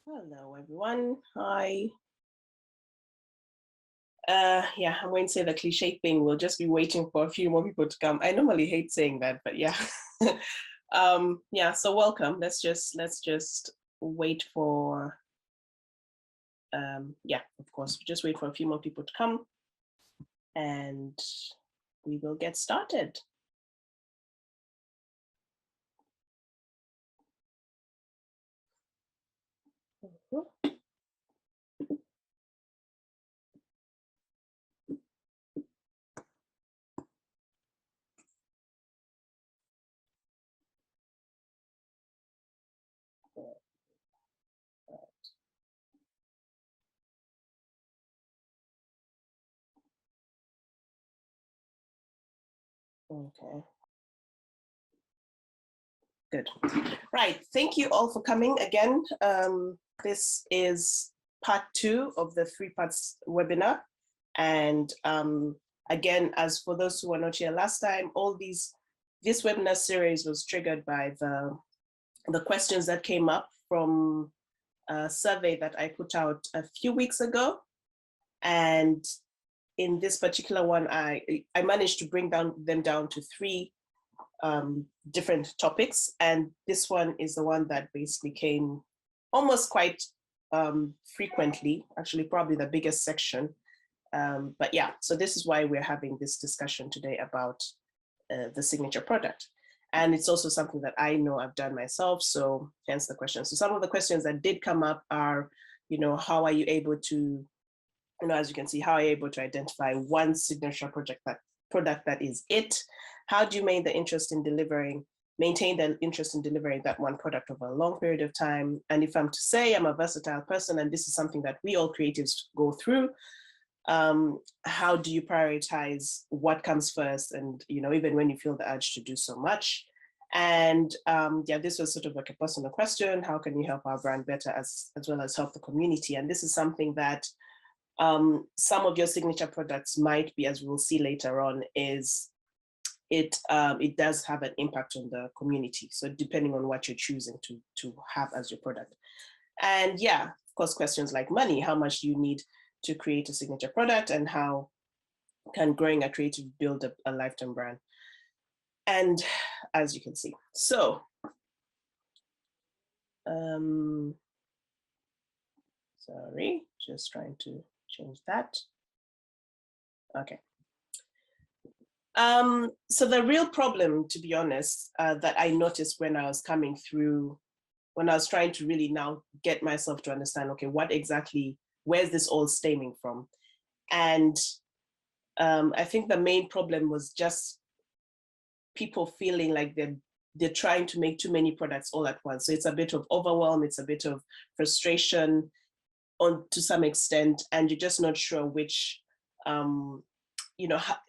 Hello, everyone. Hi. Yeah, I'm going to say the cliche thing. We'll just be waiting for a few more people to come. I normally hate saying that, but yeah. Yeah, so welcome. Let's just wait for yeah, of course, just wait for a few more people to come and we will get started. Okay. Good. Right. Thank you all for coming again. This is part 2 of the 3 parts webinar. And again, as for those who were not here last time, this webinar series was triggered by the questions that came up from a survey that I put out a few weeks ago. And in this particular one, I managed to bring them down to 3 different topics. And this one is the one that basically came almost quite frequently, actually probably the biggest section. But yeah, so this is why we're having this discussion today about the signature product. And it's also something that I know I've done myself, so hence the question. So some of the questions that did come up are, how are you able to, as you can see, how are you able to identify one signature product that is it? How do you maintain the interest in delivering that one product over a long period of time? And if I'm to say I'm a versatile person, and this is something that we all creatives go through, how do you prioritize what comes first? And, even when you feel the urge to do so much. And yeah, this was sort of like a personal question. How can you help our brand better as well as help the community? And this is something that some of your signature products might be, as we'll see later on, is it does have an impact on the community. So depending on what you're choosing to have as your product. And yeah, of course, questions like money, how much do you need to create a signature product, and how can growing a creative build a lifetime brand? And as you can see, so sorry, just trying to change that. Okay. So the real problem, to be honest, that I noticed when I was coming through, when I was trying to really now get myself to understand, okay, where's this all stemming from? And I think the main problem was just people feeling like they're trying to make too many products all at once. So it's a bit of overwhelm, it's a bit of frustration to some extent, and you're just not sure which,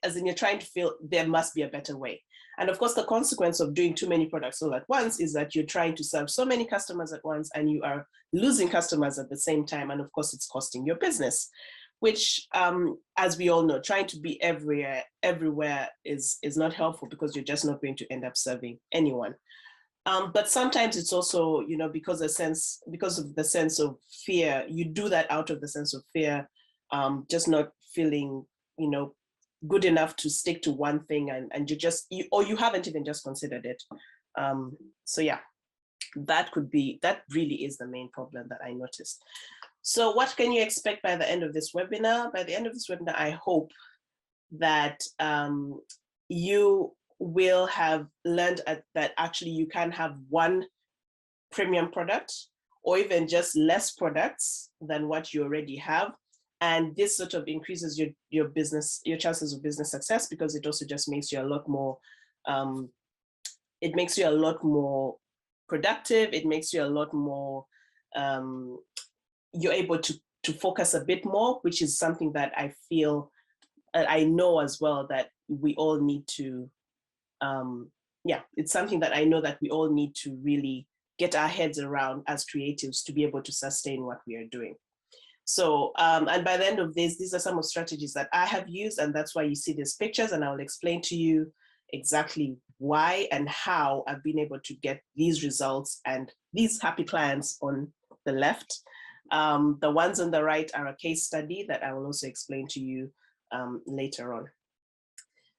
as in you're trying to feel there must be a better way. And of course, the consequence of doing too many products all at once is that you're trying to serve so many customers at once, and you are losing customers at the same time. And of course, it's costing your business, which, as we all know, trying to be everywhere is not helpful, because you're just not going to end up serving anyone. But sometimes it's also, because of the sense of fear, you do that out of the sense of fear, just not feeling, good enough to stick to one thing, and you haven't even just considered it. So yeah, that really is the main problem that I noticed. So what can you expect by the end of this webinar? By the end of this webinar, I hope that you will have learned that actually you can have one premium product, or even just less products than what you already have. And this sort of increases your chances of business success, because it also just makes you a lot more, productive. It makes you a lot more, you're able to focus a bit more, which is something that I feel, I know as well, that we all need to, it's something that I know that we all need to really get our heads around as creatives, to be able to sustain what we are doing. So, and by the end of this, these are some of the strategies that I have used, and that's why you see these pictures, and I'll explain to you exactly why and how I've been able to get these results and these happy clients on the left. The ones on the right are a case study that I will also explain to you later on.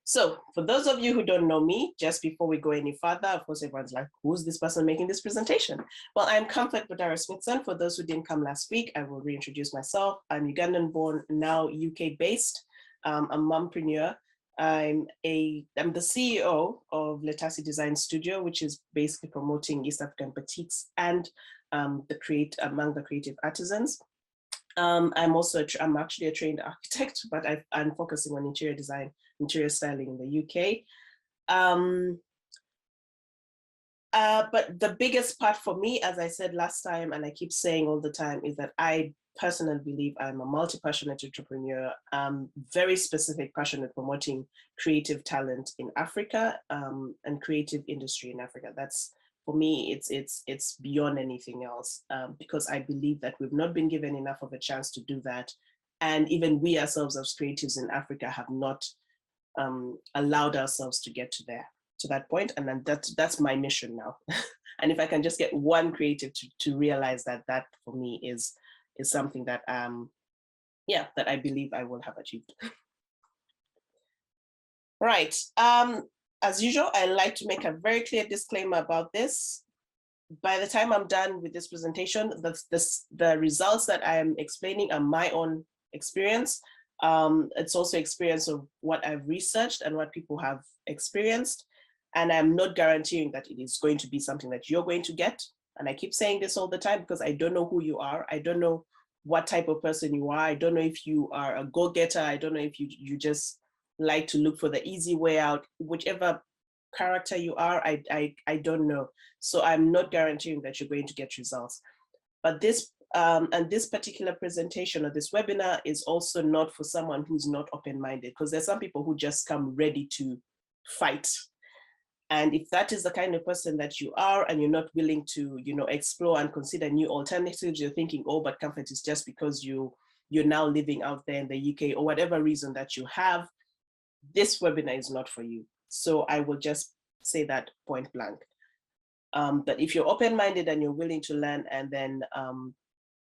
So for those of you who don't know me, just before we go any further, of course, everyone's like, who's this person making this presentation? Well, I'm Comfort Budara Smithson. For those who didn't come last week, I will reintroduce myself. I'm Ugandan born, now UK based. A mompreneur. I'm the CEO of Letasi Design Studio, which is basically promoting East African batiks and among the creative artisans. I'm actually a trained architect, but I'm focusing on interior design, interior styling in the UK. But the biggest part for me, as I said last time, and I keep saying all the time, is that I personally believe I'm a multi-passionate entrepreneur, very specific passion at promoting creative talent in Africa and creative industry in Africa. That's, for me, it's beyond anything else, because I believe that we've not been given enough of a chance to do that. And even we ourselves as creatives in Africa have not allowed ourselves to get to that point. And then that's my mission now. And if I can just get one creative to realize that for me is something that that I believe I will have achieved. Right. As usual, I like to make a very clear disclaimer about this. By the time I'm done with this presentation, the results that I am explaining are my own experience. It's also experience of what I've researched and what people have experienced. And I'm not guaranteeing that it is going to be something that you're going to get. And I keep saying this all the time because I don't know who you are. I don't know what type of person you are. I don't know if you are a go-getter. I don't know if you just like to look for the easy way out. Whichever character you are, I don't know. So I'm not guaranteeing that you're going to get results. But this particular presentation or this webinar is also not for someone who's not open-minded, because there's some people who just come ready to fight. And if that is the kind of person that you are and you're not willing to, explore and consider new alternatives, you're thinking, oh, but comfort is just because you're now living out there in the UK or whatever reason that you have, this webinar is not for you. So I will just say that point blank. But if you're open-minded and you're willing to learn, and then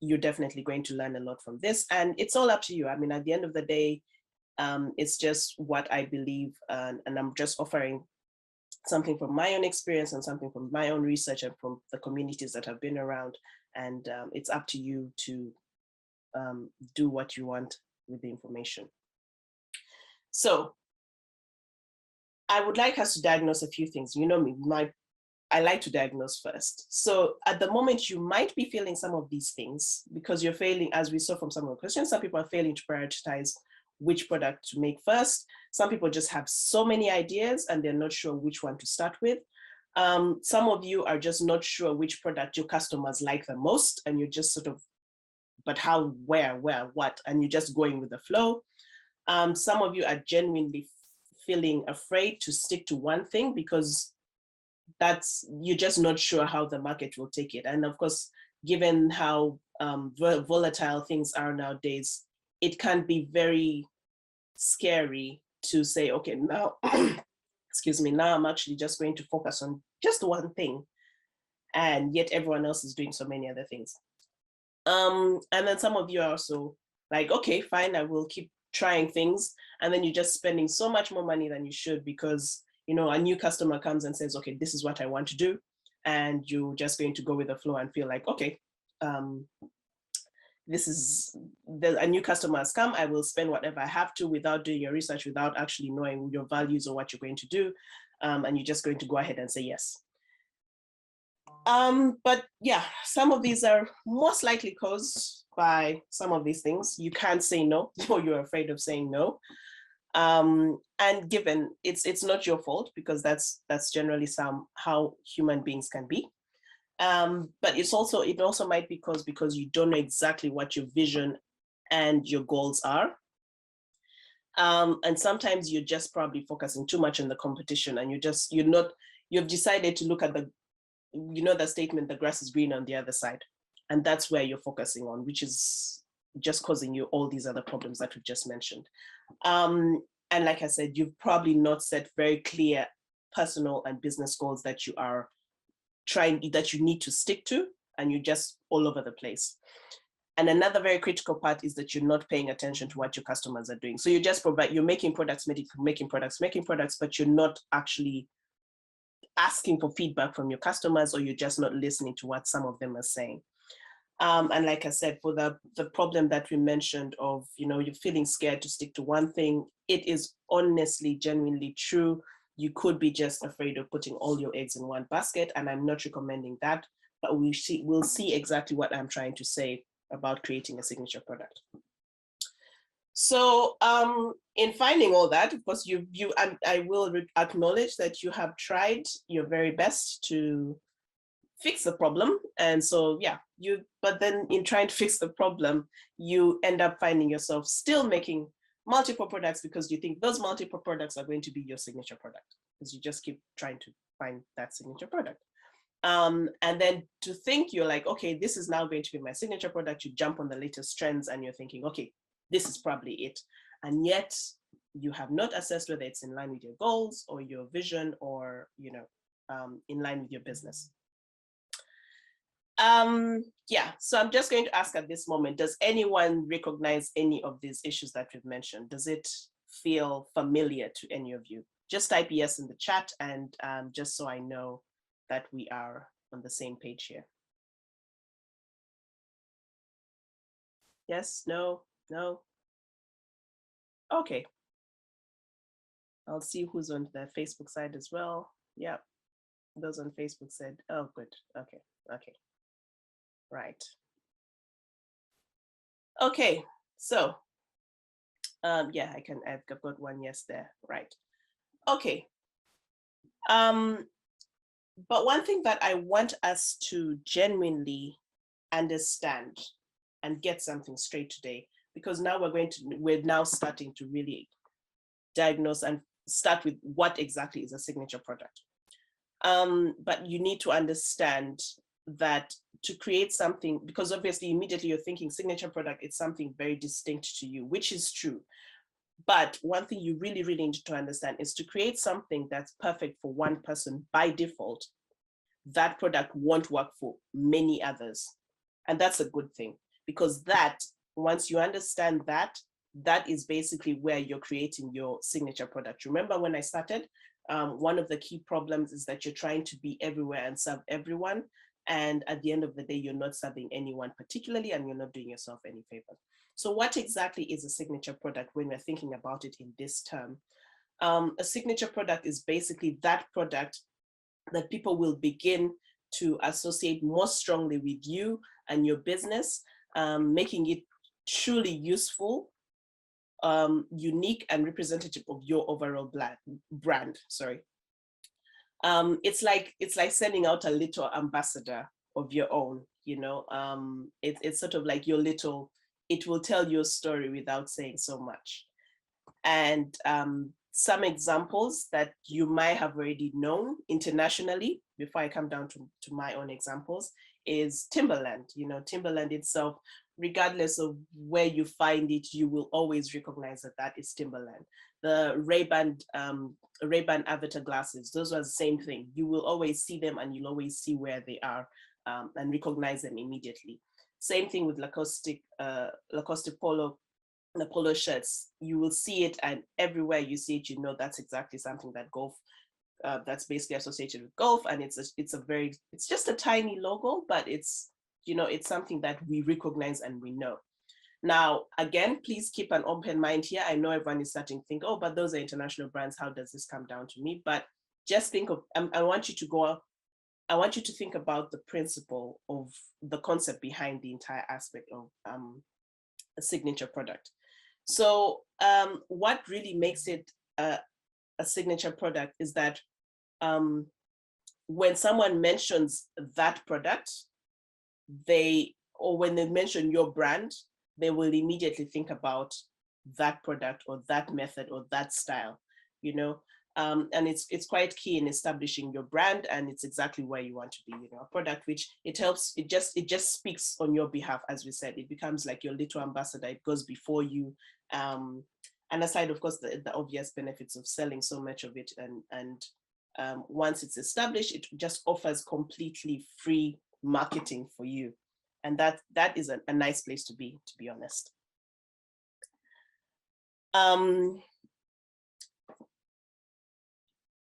you're definitely going to learn a lot from this. And it's all up to you. I mean, at the end of the day, it's just what I believe, and I'm just offering something from my own experience and something from my own research and from the communities that have been around. And it's up to you to do what you want with the information. So I would like us to diagnose a few things. You know me, I like to diagnose first. So at the moment, you might be feeling some of these things because you're failing, as we saw from some of the questions, some people are failing to prioritize which product to make first. Some people just have so many ideas and they're not sure which one to start with. Some of you are just not sure which product your customers like the most, and you're just sort of, but how, where, what, and you're just going with the flow. Some of you are genuinely feeling afraid to stick to one thing because you're just not sure how the market will take it. And of course, given how volatile things are nowadays, it can be very scary to say, okay, now, excuse me, now I'm actually just going to focus on just one thing. And yet everyone else is doing so many other things. And then some of you are also like, okay, fine, I will keep trying things. And then you're just spending so much more money than you should because, a new customer comes and says, okay, this is what I want to do. And you're just going to go with the flow and feel like, okay, a new customer has come, I will spend whatever I have to without doing your research, without actually knowing your values or what you're going to do. And you're just going to go ahead and say yes. But yeah, some of these are most likely caused by some of these things. You can't say no, or you're afraid of saying no. And given it's not your fault, because that's generally how human beings can be. But it also might be caused because you don't know exactly what your vision and your goals are. And sometimes you're just probably focusing too much on the competition, and you've decided to look at the statement, the grass is green on the other side. And that's where you're focusing on, which is just causing you all these other problems that we've just mentioned. And like I said, you've probably not set very clear personal and business goals that you need to stick to. and you're just all over the place. And another very critical part is that you're not paying attention to what your customers are doing. So you just you're making products, making products, but you're not actually asking for feedback from your customers, or you're just not listening to what some of them are saying. And like I said, for the problem that we mentioned of, you're feeling scared to stick to one thing, it is honestly, genuinely true. You could be just afraid of putting all your eggs in one basket, and I'm not recommending that, but we'll see exactly what I'm trying to say about creating a signature product. So in finding all that, of course, I will acknowledge that you have tried your very best to fix the problem. And so, yeah, but then in trying to fix the problem, you end up finding yourself still making multiple products because you think those multiple products are going to be your signature product, because you just keep trying to find that signature product. And then to think you're like, okay, this is now going to be my signature product. You jump on the latest trends and you're thinking, okay, this is probably it. And yet you have not assessed whether it's in line with your goals or your vision, or, in line with your business. Yeah, so I'm just going to ask at this moment, does anyone recognize any of these issues that we've mentioned? Does it feel familiar to any of you? Just type yes in the chat, and just so I know that we are on the same page here. Yes, no, no. Okay. I'll see who's on the Facebook side as well. Yeah, those on Facebook said, oh, good. Okay, okay. Right. Okay, so yeah, I've got one yes there, right. Okay. But one thing that I want us to genuinely understand and get something straight today, because now we're now starting to really diagnose and start with what exactly is a signature product. But you need to understand that to create something, because obviously immediately you're thinking signature product, it's something very distinct to you, which is true. But one thing you really, really need to understand is to create something that's perfect for one person by default, that product won't work for many others. And that's a good thing, because that, once you understand that, that is basically where you're creating your signature product. Remember when I started, one of the key problems is that you're trying to be everywhere and serve everyone. And at the end of the day, you're not serving anyone particularly, and you're not doing yourself any favor. So what exactly is a signature product when we're thinking about it in this term? A signature product is basically that product that people will begin to associate more strongly with you and your business, making it truly useful, unique, and representative of your overall brand. Sorry. It's like sending out a little ambassador of your own, it's sort of like your little, it will tell your story without saying so much. And some examples that you might have already known internationally, before I come down to my own examples, is Timberland. Timberland itself, regardless of where you find it, you will always recognize that is Timberland. The Ray-Ban avatar glasses, those are the same thing. You will always see them, and you'll always see where they are and recognize them immediately. Same thing with Lacoste polo, the polo shirts. You will see it, and everywhere you see it, that's exactly something that golf, that's basically associated with golf. And it's just a tiny logo, but it's something that we recognize and we know. Now, again, please keep an open mind here. I know everyone is starting to think, oh, but those are international brands. How does this come down to me? But just think of, I want you to think about the principle of the concept behind the entire aspect of a signature product. So what really makes it a signature product is that when someone mentions that product, when they mention your brand, they will immediately think about that product or that method or that style, and it's quite key in establishing your brand, and it's exactly where you want to be. A product which it just speaks on your behalf. As we said, it becomes like your little ambassador. It goes before you, and aside, of course, the obvious benefits of selling so much of it, and once it's established, it just offers completely free marketing for you. And that is a nice place to be honest.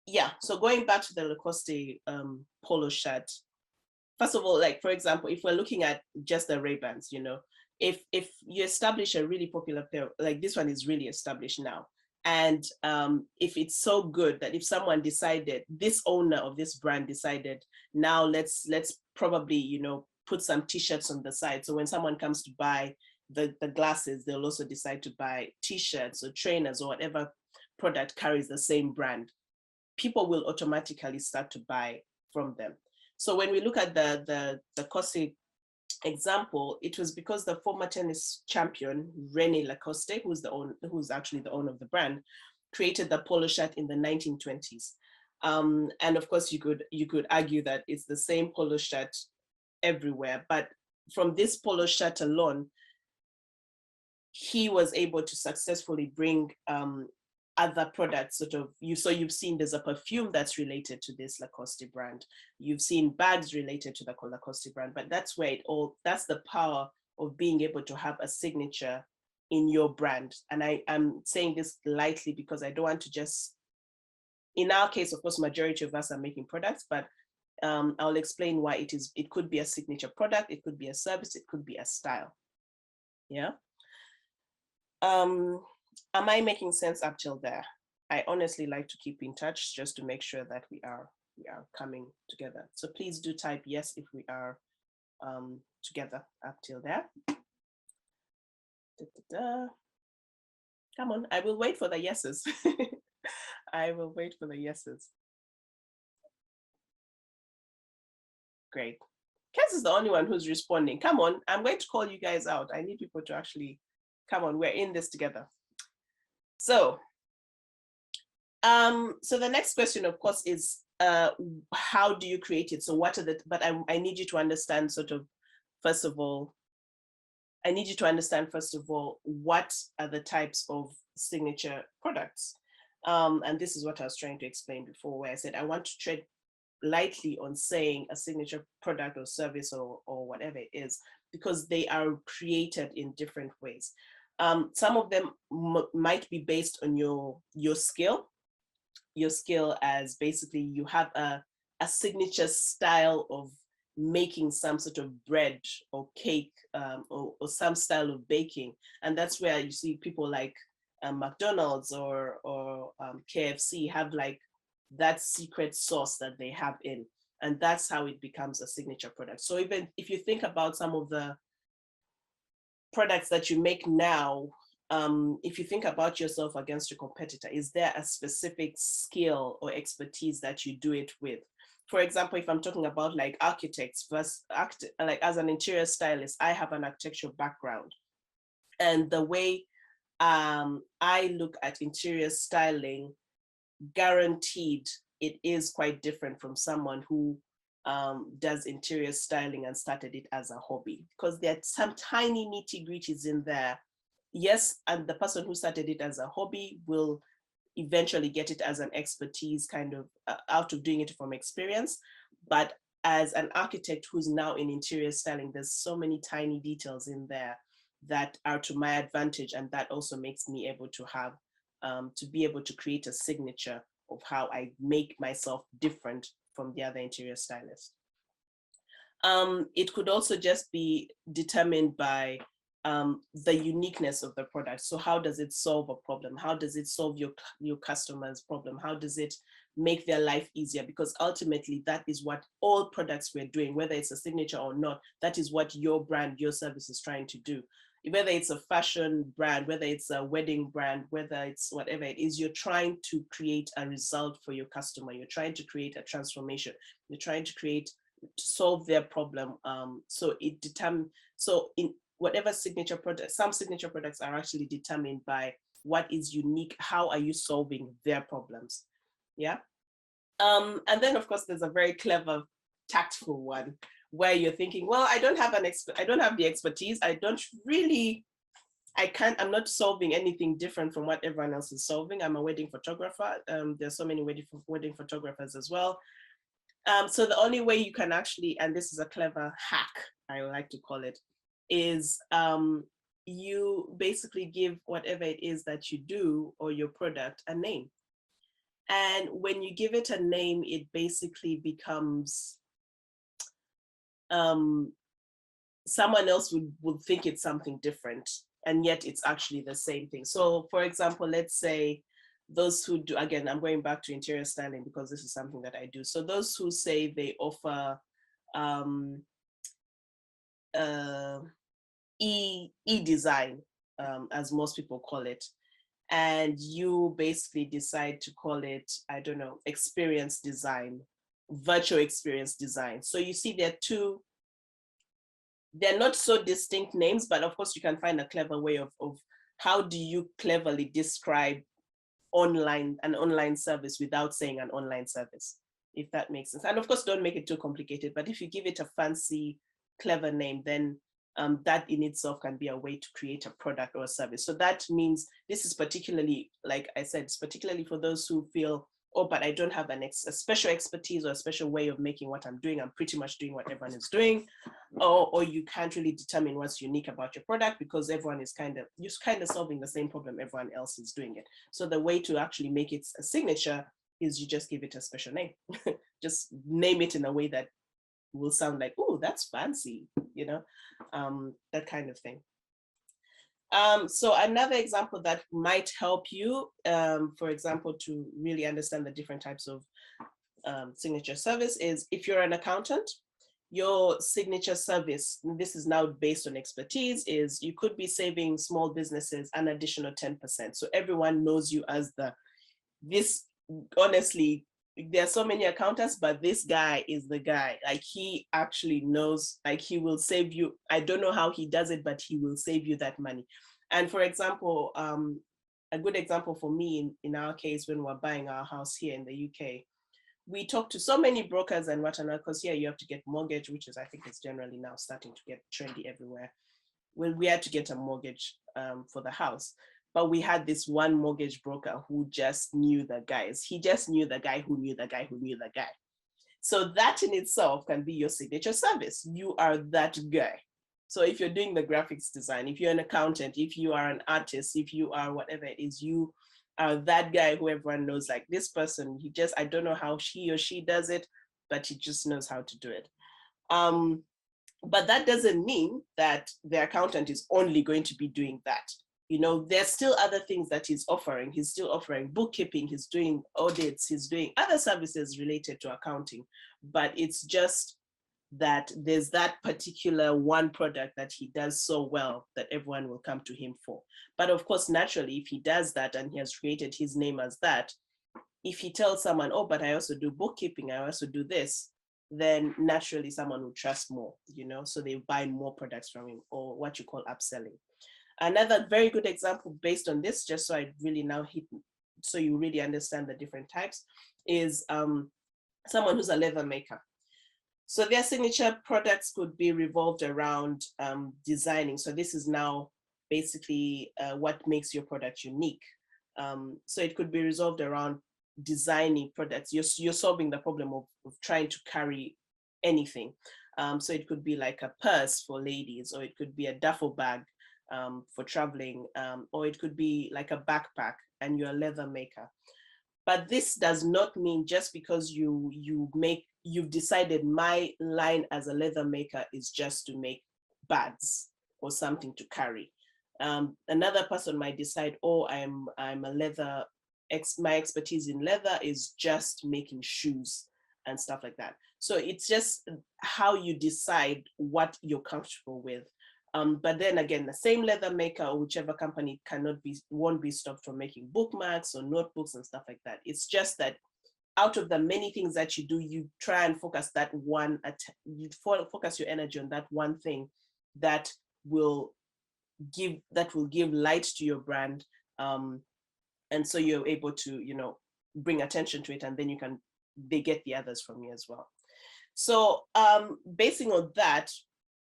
Yeah, so going back to the Lacoste polo shirt, first of all, like for example, if we're looking at just the Ray-Bans, you know, if you establish a really popular pair, like this one is really established now, and if it's so good that if someone decided, this owner of this brand decided, now let's probably, you know, put some t-shirts on the side, so when someone comes to buy the glasses, they'll also decide to buy t-shirts or trainers or whatever product carries the same brand, people will automatically start to buy from them. So when we look at the Lacoste example, it was because the former tennis champion René Lacoste, who's actually the owner of the brand, created the polo shirt in the 1920s. And of course, you could argue that it's the same polo shirt everywhere, but from this polo shirt alone, he was able to successfully bring other products, sort of, so you've seen there's a perfume that's related to this Lacoste brand. You've seen bags related to the Lacoste brand, but that's where that's the power of being able to have a signature in your brand. And I'm saying this lightly because I don't want to just, in our case, of course, majority of us are making products, but I'll explain why it could be a signature product, it could be a service, it could be a style. Yeah. Am I making sense up till there? I honestly like to keep in touch just to make sure that we are coming together. So please do type yes if we are together up till there. Da, da, da. Come on, I will wait for the yeses. I will wait for the yeses. Great. Kes is the only one who's responding. Come on, I'm going to call you guys out. I need people to actually, come on, we're in this together. So, so the next question, of course, is how do you create it? So what are but I need you to understand sort of, first of all, what are the types of signature products? And this is what I was trying to explain before, where I said, I want to tread lightly on saying a signature product or service or whatever it is, because they are created in different ways. Some of them might be based on your skill as basically you have a signature style of making some sort of bread or cake or some style of baking. And that's where you see people like McDonald's or KFC have like that secret sauce that they have in, and that's how it becomes a signature product. So even if you think about some of the products that you make now, if you think about yourself against your competitor, is there a specific skill or expertise that you do it with? For example, if I'm talking about like architects versus like as an interior stylist, I have an architectural background, and the way I look at interior styling, guaranteed it is quite different from someone who does interior styling and started it as a hobby, because there are some tiny nitty-gritties in there. Yes, and the person who started it as a hobby will eventually get it as an expertise, kind of out of doing it from experience. But as an architect who's now in interior styling, there's so many tiny details in there that are to my advantage, and that also makes me able to have to be able to create a signature of how I make myself different from the other interior stylists. It could also just be determined by the uniqueness of the product. So how does it solve a problem? How does it solve your customer's problem? How does it make their life easier? Because ultimately that is what all products we're doing, whether it's a signature or not, that is what your brand, your service is trying to do. Whether it's a fashion brand, whether it's a wedding brand, whether it's whatever it is, you're trying to create a result for your customer. You're trying to create a transformation. You're trying to solve their problem. So in whatever signature product, some signature products are actually determined by what is unique. How are you solving their problems? Yeah. And then of course, there's a very clever, tactful one where you're thinking, well, I don't have the expertise. I'm not solving anything different from what everyone else is solving. I'm a wedding photographer. There's so many wedding photographers as well. So the only way you can actually, and this is a clever hack, I would like to call it, is you basically give whatever it is that you do or your product a name. And when you give it a name, it basically becomes, someone else would think it's something different, and yet it's actually the same thing. So for example, let's say those who do, again, I'm going back to interior styling because this is something that I do. So those who say they offer e-design, as most people call it, and you basically decide to call it, I don't know, experience design, virtual experience design. So you see they're not so distinct names, but of course you can find a clever way of how do you cleverly describe an online service without saying an online service, if that makes sense. And of course, don't make it too complicated, but if you give it a fancy, clever name, then that in itself can be a way to create a product or a service. So that means this is particularly, like I said, it's particularly for those who feel, oh, but I don't have a special expertise or a special way of making what I'm doing. I'm pretty much doing what everyone is doing. Or you can't really determine what's unique about your product because everyone is you're kind of solving the same problem everyone else is doing it. So the way to actually make it a signature is you just give it a special name. Just name it in a way that will sound like, oh, that's fancy, that kind of thing. So another example that might help you, for example, to really understand the different types of signature service is if you're an accountant, your signature service, this is now based on expertise, is you could be saving small businesses an additional 10%. So everyone knows you as this, honestly, there are so many accountants, but this guy is the guy. Like he actually knows, like he will save you. I don't know how he does it, but he will save you that money. And for example, a good example for me in our case, when we're buying our house here in the UK, we talk to so many brokers and whatnot, because here you have to get mortgage, which is, I think is generally now starting to get trendy everywhere. Well, we had to get a mortgage for the house, but we had this one mortgage broker who just knew the guys. He just knew the guy who knew the guy who knew the guy. So that in itself can be your signature service. You are that guy. So if you're doing the graphics design, if you're an accountant, if you are an artist, if you are whatever it is, you that guy who everyone knows, like this person, I don't know how he or she does it, but he just knows how to do it. But that doesn't mean that the accountant is only going to be doing that. There's still other things that he's offering. He's still offering bookkeeping, he's doing audits, he's doing other services related to accounting, but it's just that there's that particular one product that he does so well that everyone will come to him for. But of course, naturally, if he does that and he has created his name as that, if he tells someone, oh, but I also do bookkeeping, I also do this, then naturally someone will trust more, so they buy more products from him, or what you call upselling. Another very good example based on this, just so I really now so you really understand the different types, is someone who's a leather maker. So their signature products could be revolved around designing. So this is now basically what makes your product unique. So it could be resolved around designing products. You're solving the problem of trying to carry anything. So it could be like a purse for ladies, or it could be a duffel bag for traveling, or it could be like a backpack, and you're a leather maker. But this does not mean just because you've decided my line as a leather maker is just to make bags or something to carry. Another person might decide, oh, I'm a leather, my expertise in leather is just making shoes and stuff like that. So it's just how you decide what you're comfortable with. But then again, the same leather maker or whichever company won't be stopped from making bookmarks or notebooks and stuff like that. It's just that out of the many things that you do, you try and focus focus your energy on that one thing that will give light to your brand. And so you're able to, bring attention to it, and then they get the others from you as well. So basing on that,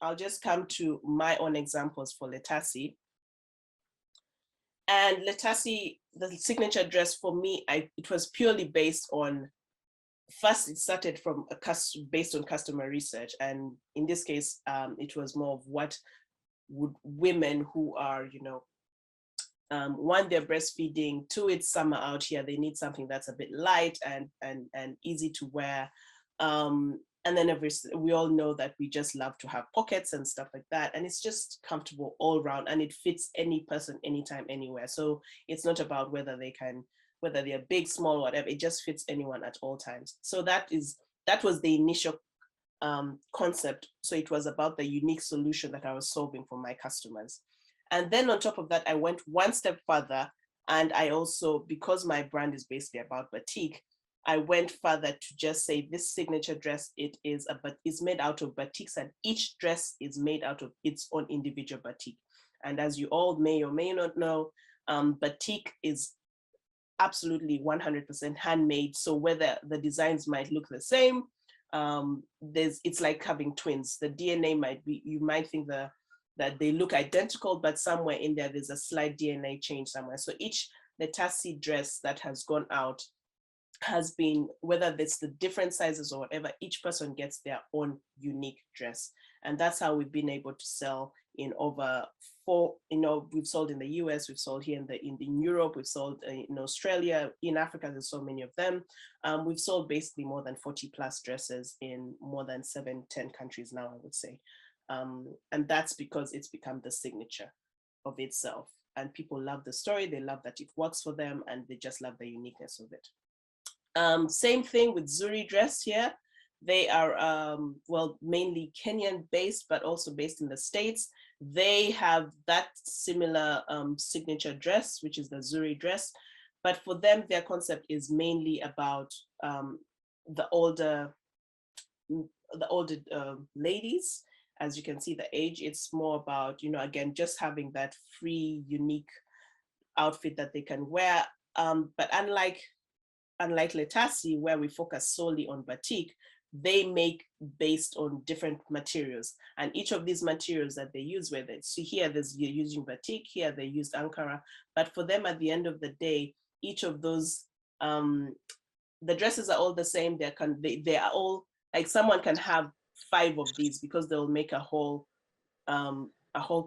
I'll just come to my own examples for Letasi. And Letasi, the signature dress for me, it was purely based on first it started from based on customer research, and in this case, it was more of what would women who are, one, they're breastfeeding, two, it's summer out here, they need something that's a bit light and easy to wear. And then we all know that we just love to have pockets and stuff like that, and it's just comfortable all around, and it fits any person, anytime, anywhere. So it's not about whether they're big, small, whatever. It just fits anyone at all times. So that was the initial concept. So it was about the unique solution that I was solving for my customers. And then on top of that, I went one step further, and I also, because my brand is basically about batik, I went further to just say this signature dress, is made out of batiks, and each dress is made out of its own individual batik. And as you all may or may not know, batik is absolutely 100% handmade. So whether the designs might look the same, it's like having twins. The DNA might be, you might think that they look identical, but somewhere in there's a slight DNA change somewhere. So each Letasi dress that has gone out has been, whether it's the different sizes or whatever, each person gets their own unique dress. And that's how we've been able to sell in over we've sold in the US, we've sold here in Europe, we've sold in Australia, in Africa, there's so many of them. We've sold basically more than 40 plus dresses in more than 7-10 countries now, I would say. And that's because it's become the signature of itself. And people love the story, they love that it works for them, and they just love the uniqueness of it. Same thing with Zuri dress here. They are, mainly Kenyan based, but also based in the States. They have that similar signature dress, which is the Zuri dress. But for them, their concept is mainly about the older ladies. As you can see, the age, it's more about, again, just having that free, unique outfit that they can wear. But unlike Letasi, where we focus solely on batik, they make based on different materials. And each of these materials that they use, whether it's here, you're using batik, here they used Ankara. But for them, at the end of the day, each of those, the dresses are all the same. They are all, like, someone can have 5 of these because they'll make a whole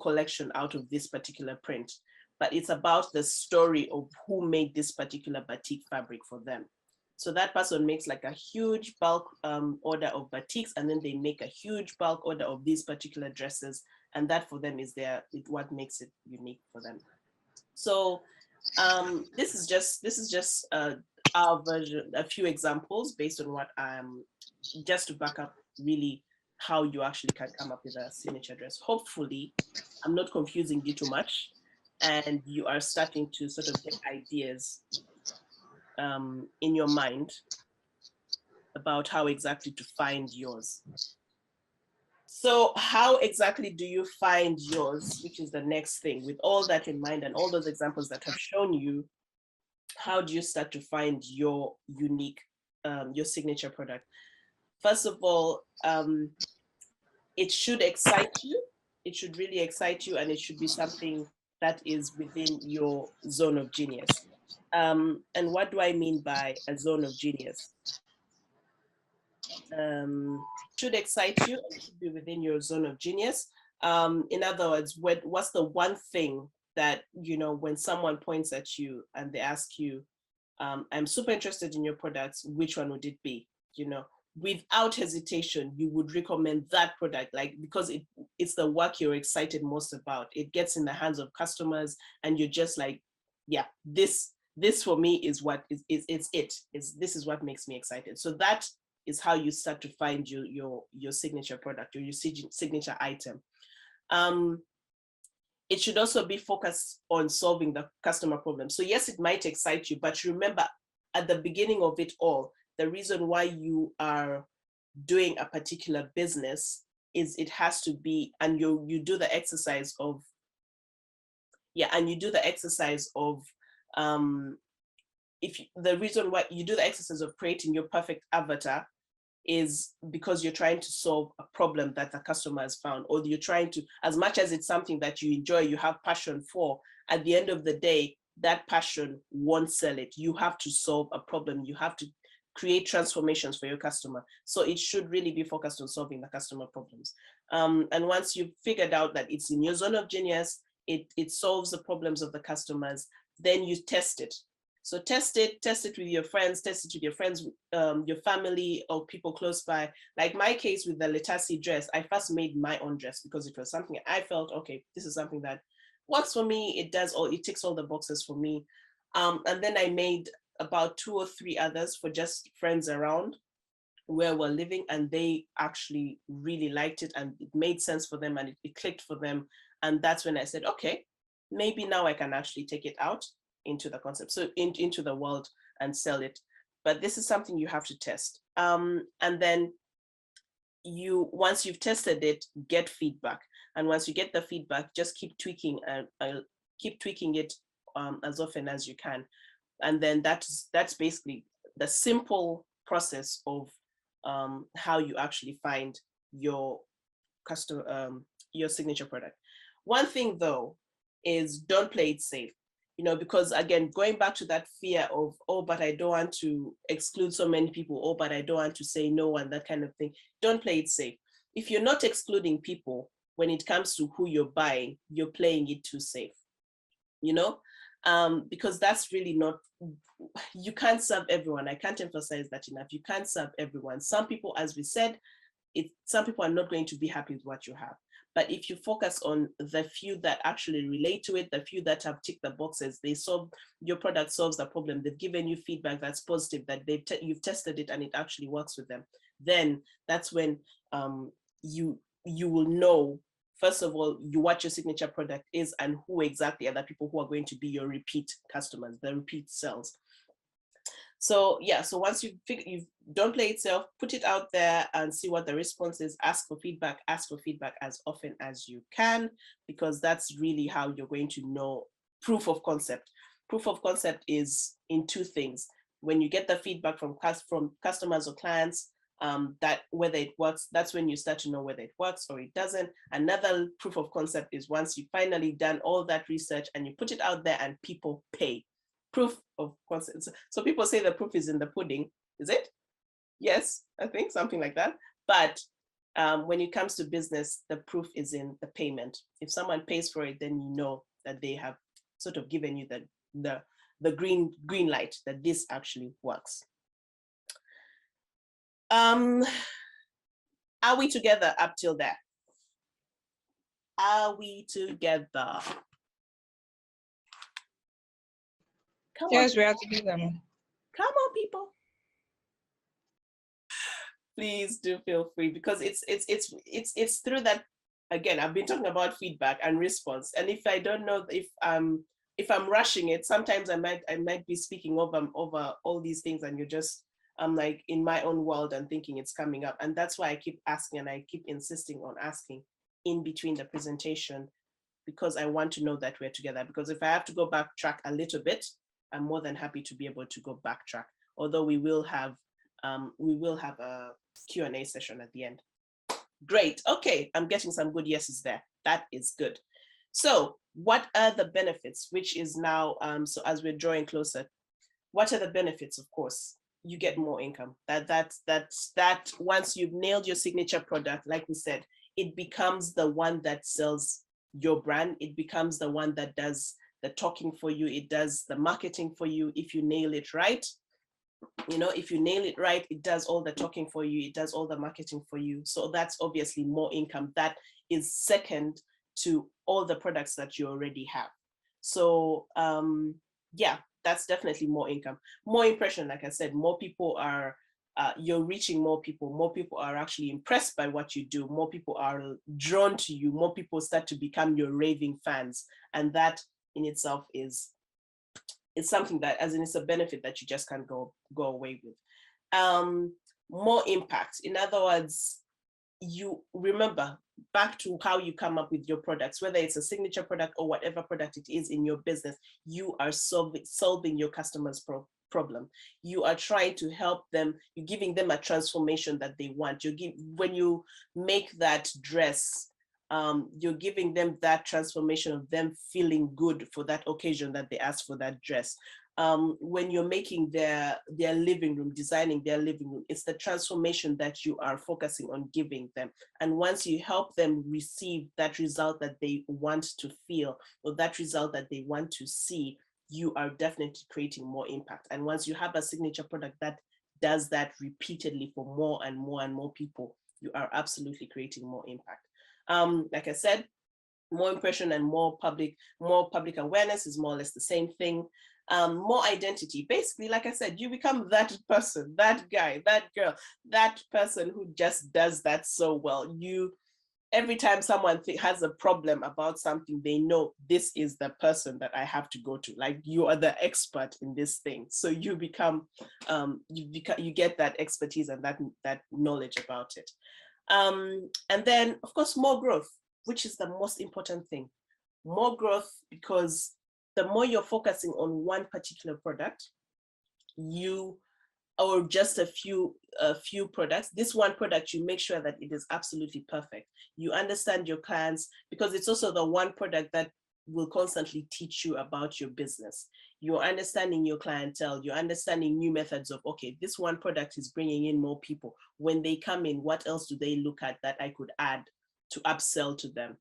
collection out of this particular print. But it's about the story of who made this particular batik fabric for them. So that person makes like a huge bulk order of batiks, and then they make a huge bulk order of these particular dresses. And that for them is what makes it unique for them. So this is just our version, a few examples based on what just to back up really how you actually can come up with a signature dress. Hopefully, I'm not confusing you too much, and you are starting to sort of get ideas in your mind about how exactly to find yours. So how exactly do you find yours, which is the next thing? With all that in mind and all those examples that have shown you, how do you start to find your unique, your signature product? First of all, it should excite you. It should really excite you, and it should be something that is within your zone of genius. And what do I mean by a zone of genius? Should excite you, and should be within your zone of genius. In other words, what's the one thing that, when someone points at you and they ask you, I'm super interested in your products, which one would it be? Without hesitation, you would recommend that product, like, because it's the work you're excited most about. It gets in the hands of customers, and you're just like, yeah, this for me is what this is what makes me excited. So that is how you start to find your signature product or your signature item. It should also be focused on solving the customer problem. So yes, it might excite you, but remember, at the beginning of it all, the reason why you are doing a particular business is it has to be, and you do the exercise of, the reason why you do the exercise of creating your perfect avatar is because you're trying to solve a problem that the customer has found, or you're trying to, as much as it's something that you enjoy, you have passion for, at the end of the day, that passion won't sell it. You have to solve a problem. You have to create transformations for your customer. So it should really be focused on solving the customer problems. And once you've figured out that it's in your zone of genius, it solves the problems of the customers, then you test it. So test it with your friends, your family, or people close by. Like my case with the Letasi dress, I first made my own dress because it was something I felt, okay, this is something that works for me. It ticks all the boxes for me. And then I made about 2 or 3 others for just friends around where we're living, and they actually really liked it, and it made sense for them, and it clicked for them. And that's when I said, okay, maybe now I can actually take it out into the concept, so into the world and sell it. But this is something you have to test. And then once you've tested it, get feedback. And once you get the feedback, just keep tweaking it as often as you can. And then that's basically the simple process of how you actually find your your signature product. One thing though is don't play it safe, because again, going back to that fear of, oh, but I don't want to exclude so many people, oh, but I don't want to say no, and that kind of thing. Don't play it safe. If you're not excluding people when it comes to who you're buying, you're playing it too safe, because that's really not, you can't serve everyone. I can't emphasize that enough. You can't serve everyone. Some people, as we said, some people are not going to be happy with what you have. But if you focus on the few that actually relate to it, the few that have ticked the boxes, your product solves the problem, they've given you feedback that's positive, that you've tested it and it actually works with them, then that's when you will know, first of all, what your signature product is and who exactly are the people who are going to be your repeat customers, the repeat sales. So yeah, so once you don't play it safe, put it out there and see what the response is. Ask for feedback as often as you can, because that's really how you're going to know proof of concept. Proof of concept is in 2 things. When you get the feedback from customers or clients, that whether it works, that's when you start to know whether it works or it doesn't. Another proof of concept is once you've finally done all that research and you put it out there and people pay. Proof of concept. So people say the proof is in the pudding. Is it? Yes, I think something like that. But when it comes to business, the proof is in the payment. If someone pays for it, then you know that they have sort of given you the green light that this actually works. Are we together up till there? Are we together? Yes, we are together. Come on, people. Please do feel free, because it's through that. Again, I've been talking about feedback and response, and if I don't know if I'm rushing it, sometimes I might be speaking over all these things, and I'm like in my own world and thinking it's coming up, and that's why I keep asking and I keep insisting on asking in between the presentation, because I want to know that we're together. Because if I have to go backtrack a little bit, I'm more than happy to be able to go backtrack. Although we will have a Q&A session at the end. Great. Okay, I'm getting some good yeses there. That is good. So what are the benefits, which is now, so as we're drawing closer, what are the benefits? Of course, you get more income. That once you've nailed your signature product, like we said, it becomes the one that sells your brand. It becomes the one that does the talking for you. It does the marketing for you. If you nail it right, if you nail it right, it does all the talking for you. It does all the marketing for you. So that's obviously more income. That is second to all the products that you already have. So yeah, that's definitely more income. More impression, like I said, more people are, you're reaching more people are actually impressed by what you do, more people are drawn to you, more people start to become your raving fans. And that in itself is, it's something that, as in, it's a benefit that you just can't go away with. More impact. In other words, you remember back to how you come up with your products, whether it's a signature product or whatever product it is in your business, you are solving your customers' problem. You are trying to help them. You're giving them a transformation that they want. When you make that dress, you're giving them that transformation of them feeling good for that occasion that they asked for that dress. when you're making their living room, designing their living room, it's the transformation that you are focusing on giving them. And once you help them receive that result that they want to feel, or that result that they want to see, you are definitely creating more impact. And once you have a signature product that does that repeatedly for more and more and more people, you are absolutely creating more impact. Like I said, more impression and more public awareness is more or less the same thing. More identity. Basically, like I said, you become that person, that guy, that girl, that person who just does that so well. Every time someone has a problem about something, they know this is the person that I have to go to. Like, you are the expert in this thing. So you become, you get that expertise and that knowledge about it. And then, of course, more growth, which is the most important thing. More growth, because the more you're focusing on one particular product, or just a few products, this one product, you make sure that it is absolutely perfect. You understand your clients, because it's also the one product that will constantly teach you about your business. You're understanding your clientele, you're understanding new methods of, okay, this one product is bringing in more people. When they come in, what else do they look at that I could add to upsell to them,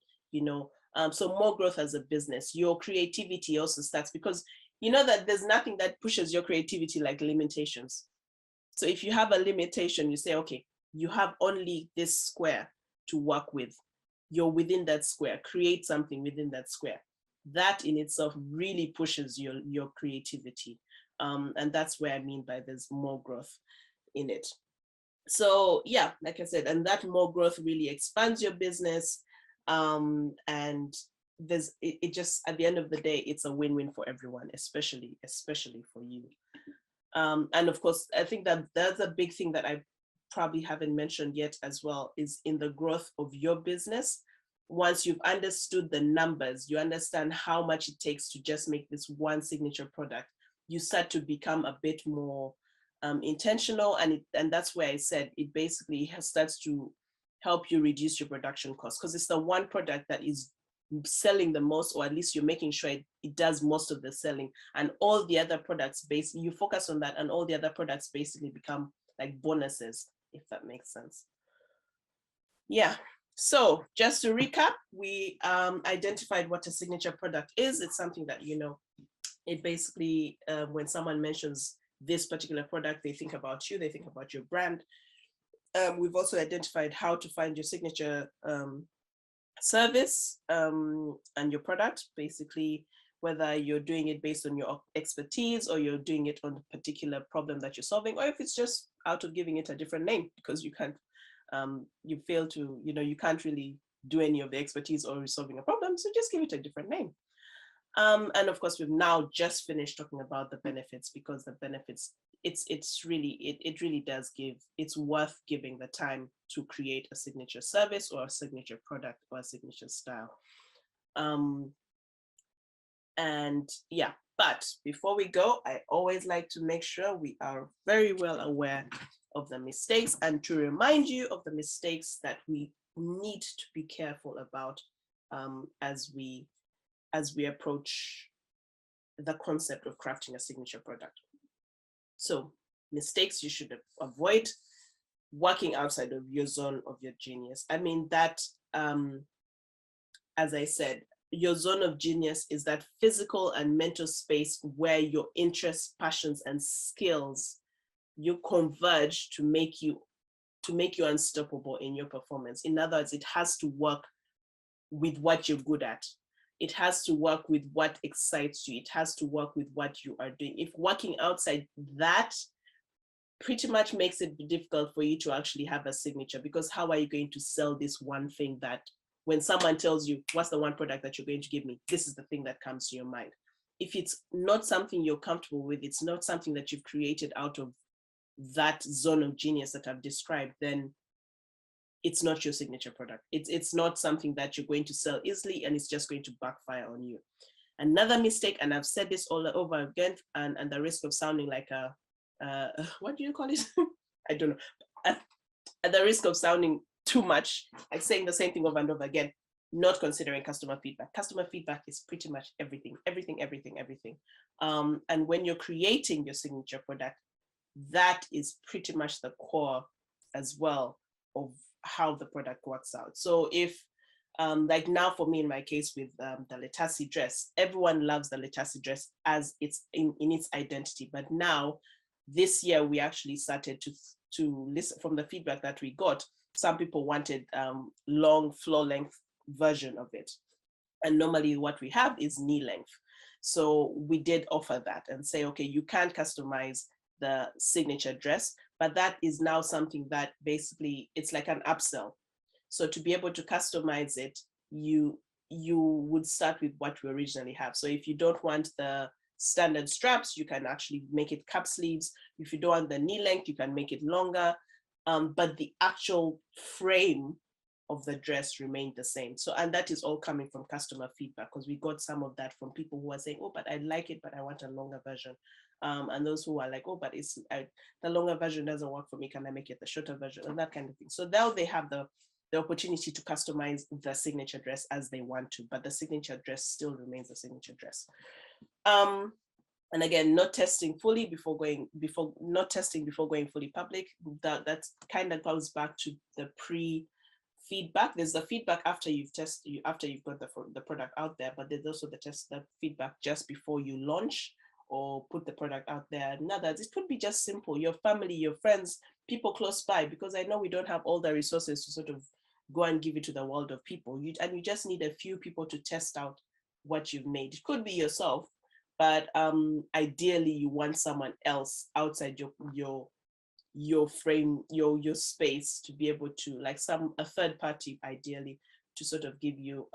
so more growth as a business. Your creativity also starts, because you know that there's nothing that pushes your creativity like limitations. So if you have a limitation, you say, okay, you have only this square to work with. You're within that square, create something within that square. That in itself really pushes your creativity. And that's where I mean by there's more growth in it. So yeah, like I said, and that more growth really expands your business. And it just, at the end of the day, it's a win-win for everyone, especially for you. And of course, I think that that's a big thing that I probably haven't mentioned yet as well, is in the growth of your business. Once you've understood the numbers, you understand how much it takes to just make this one signature product, you start to become a bit more intentional. And that's where I said it basically starts to help you reduce your production costs, because it's the one product that is selling the most, or at least you're making sure it does most of the selling, and all the other products, basically you focus on that, and all the other products basically become like bonuses, if that makes sense. Yeah, so just to recap, we identified what a signature product is. It's something that, it basically, when someone mentions this particular product, they think about you, they think about your brand. We've also identified how to find your signature service and your product, basically, whether you're doing it based on your expertise, or you're doing it on a particular problem that you're solving, or if it's just out of giving it a different name because you can't, you fail to, you can't really do any of the expertise or solving a problem, so just give it a different name. And of course, we've now just finished talking about the benefits, because the benefits, it really does give, it's worth giving the time to create a signature service or a signature product or a signature style. And yeah, but before we go, I always like to make sure we are very well aware of the mistakes, and to remind you of the mistakes that we need to be careful about as we approach the concept of crafting a signature product. So mistakes you should avoid: working outside of your zone of your genius. I mean that, as I said, your zone of genius is that physical and mental space where your interests, passions, and skills, you converge to make you unstoppable in your performance. In other words, it has to work with what you're good at. It has to work with what excites you. It has to work with what you are doing. If working outside that, pretty much makes it difficult for you to actually have a signature, because how are you going to sell this one thing that, when someone tells you, what's the one product that you're going to give me? This is the thing that comes to your mind. If it's not something you're comfortable with, it's not something that you've created out of that zone of genius that I've described, then it's not your signature product. It's not something that you're going to sell easily, and it's just going to backfire on you. Another mistake, and I've said this all over again, and the risk of sounding like a, what do you call it? I don't know. At the risk of sounding too much, like saying the same thing over and over again, not considering customer feedback. Customer feedback is pretty much everything. And when you're creating your signature product, that is pretty much the core as well of how the product works out. So if like now for me in my case with the Letasi dress, everyone loves the Letasi dress as it's in its identity. But now this year we actually started to listen from the feedback that we got. Some people wanted long floor length version of it. And normally what we have is knee length. So we did offer that and say, okay, you can customize the signature dress, but that is now something that basically it's like an upsell. So to be able to customize it, you would start with what we originally have. So if you don't want the standard straps, you can actually make it cup sleeves. If you don't want the knee length, you can make it longer. But the actual frame of the dress remained the same. So, and that is all coming from customer feedback, because we got some of that from people who are saying, oh, but I like it, but I want a longer version. And those who are like, oh, but the longer version doesn't work for me. Can I make it the shorter version? And that kind of thing. So now they have the opportunity to customize the signature dress as they want to, but the signature dress still remains the signature dress. And again, not testing before going fully public. That kind of goes back to the pre-feedback. There's the feedback after you've got the product out there, but there's also the feedback just before you launch or put the product out there. In others, it could be just simple, your family, your friends, people close by, because I know we don't have all the resources to sort of go and give it to the world of people. You just need a few people to test out what you've made. It could be yourself, but ideally you want someone else outside your frame, your space, to be able to, like a third party ideally, to sort of give you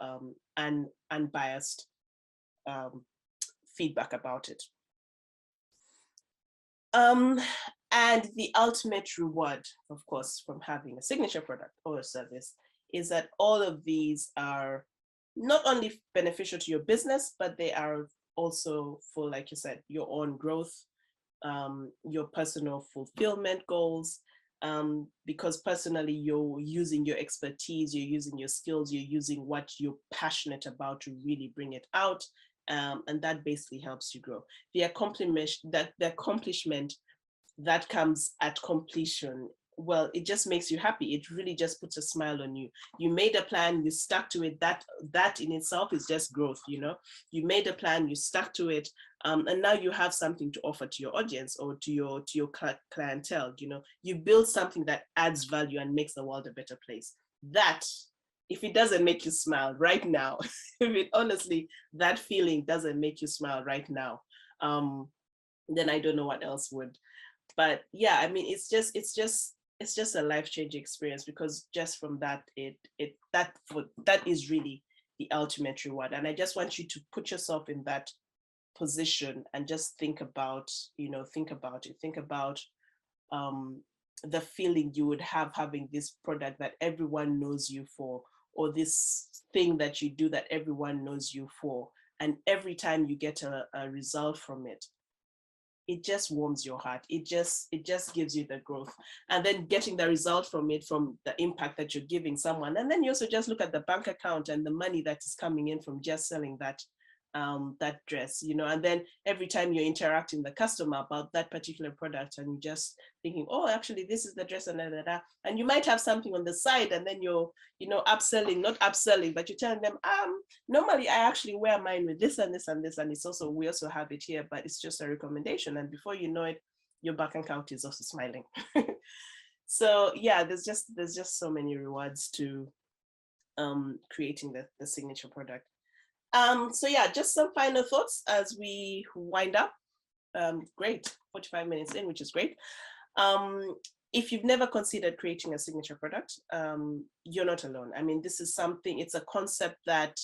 an unbiased feedback about it. And the ultimate reward, of course, from having a signature product or a service is that all of these are not only beneficial to your business, but they are also for, like you said, your own growth, your personal fulfillment goals, because personally you're using your expertise, you're using your skills, you're using what you're passionate about to really bring it out. And that basically helps you grow. The accomplishment that comes at completion, well, it just makes you happy. It really just puts a smile on you. You made a plan, you stuck to it. That in itself is just growth, you know. You made a plan, you stuck to it, and now you have something to offer to your audience or to your clientele. You know, you build something that adds value and makes the world a better place. That, if it doesn't make you smile right now, honestly, that feeling doesn't make you smile right now, then I don't know what else would. But yeah, I mean, it's just a life-changing experience, because just from that, that is really the ultimate reward. And I just want you to put yourself in that position and just think about the feeling you would have having this product that everyone knows you for, or this thing that you do that everyone knows you for. And every time you get a result from it, it just warms your heart. It just gives you the growth. And then getting the result from it, from the impact that you're giving someone. And then you also just look at the bank account and the money that is coming in from just selling that dress, you know. And then every time you're interacting with the customer about that particular product, and you're just thinking, oh, actually this is the dress, and and you might have something on the side, and then you're, you know, not upselling, but you're telling them, normally I actually wear mine with this and this and this, and we also have it here, but it's just a recommendation. And before you know it, your bank account is also smiling. So yeah, there's just so many rewards to creating the signature product. So yeah, just some final thoughts as we wind up. Great, 45 minutes in, which is great. If you've never considered creating a signature product, you're not alone. I mean, it's a concept that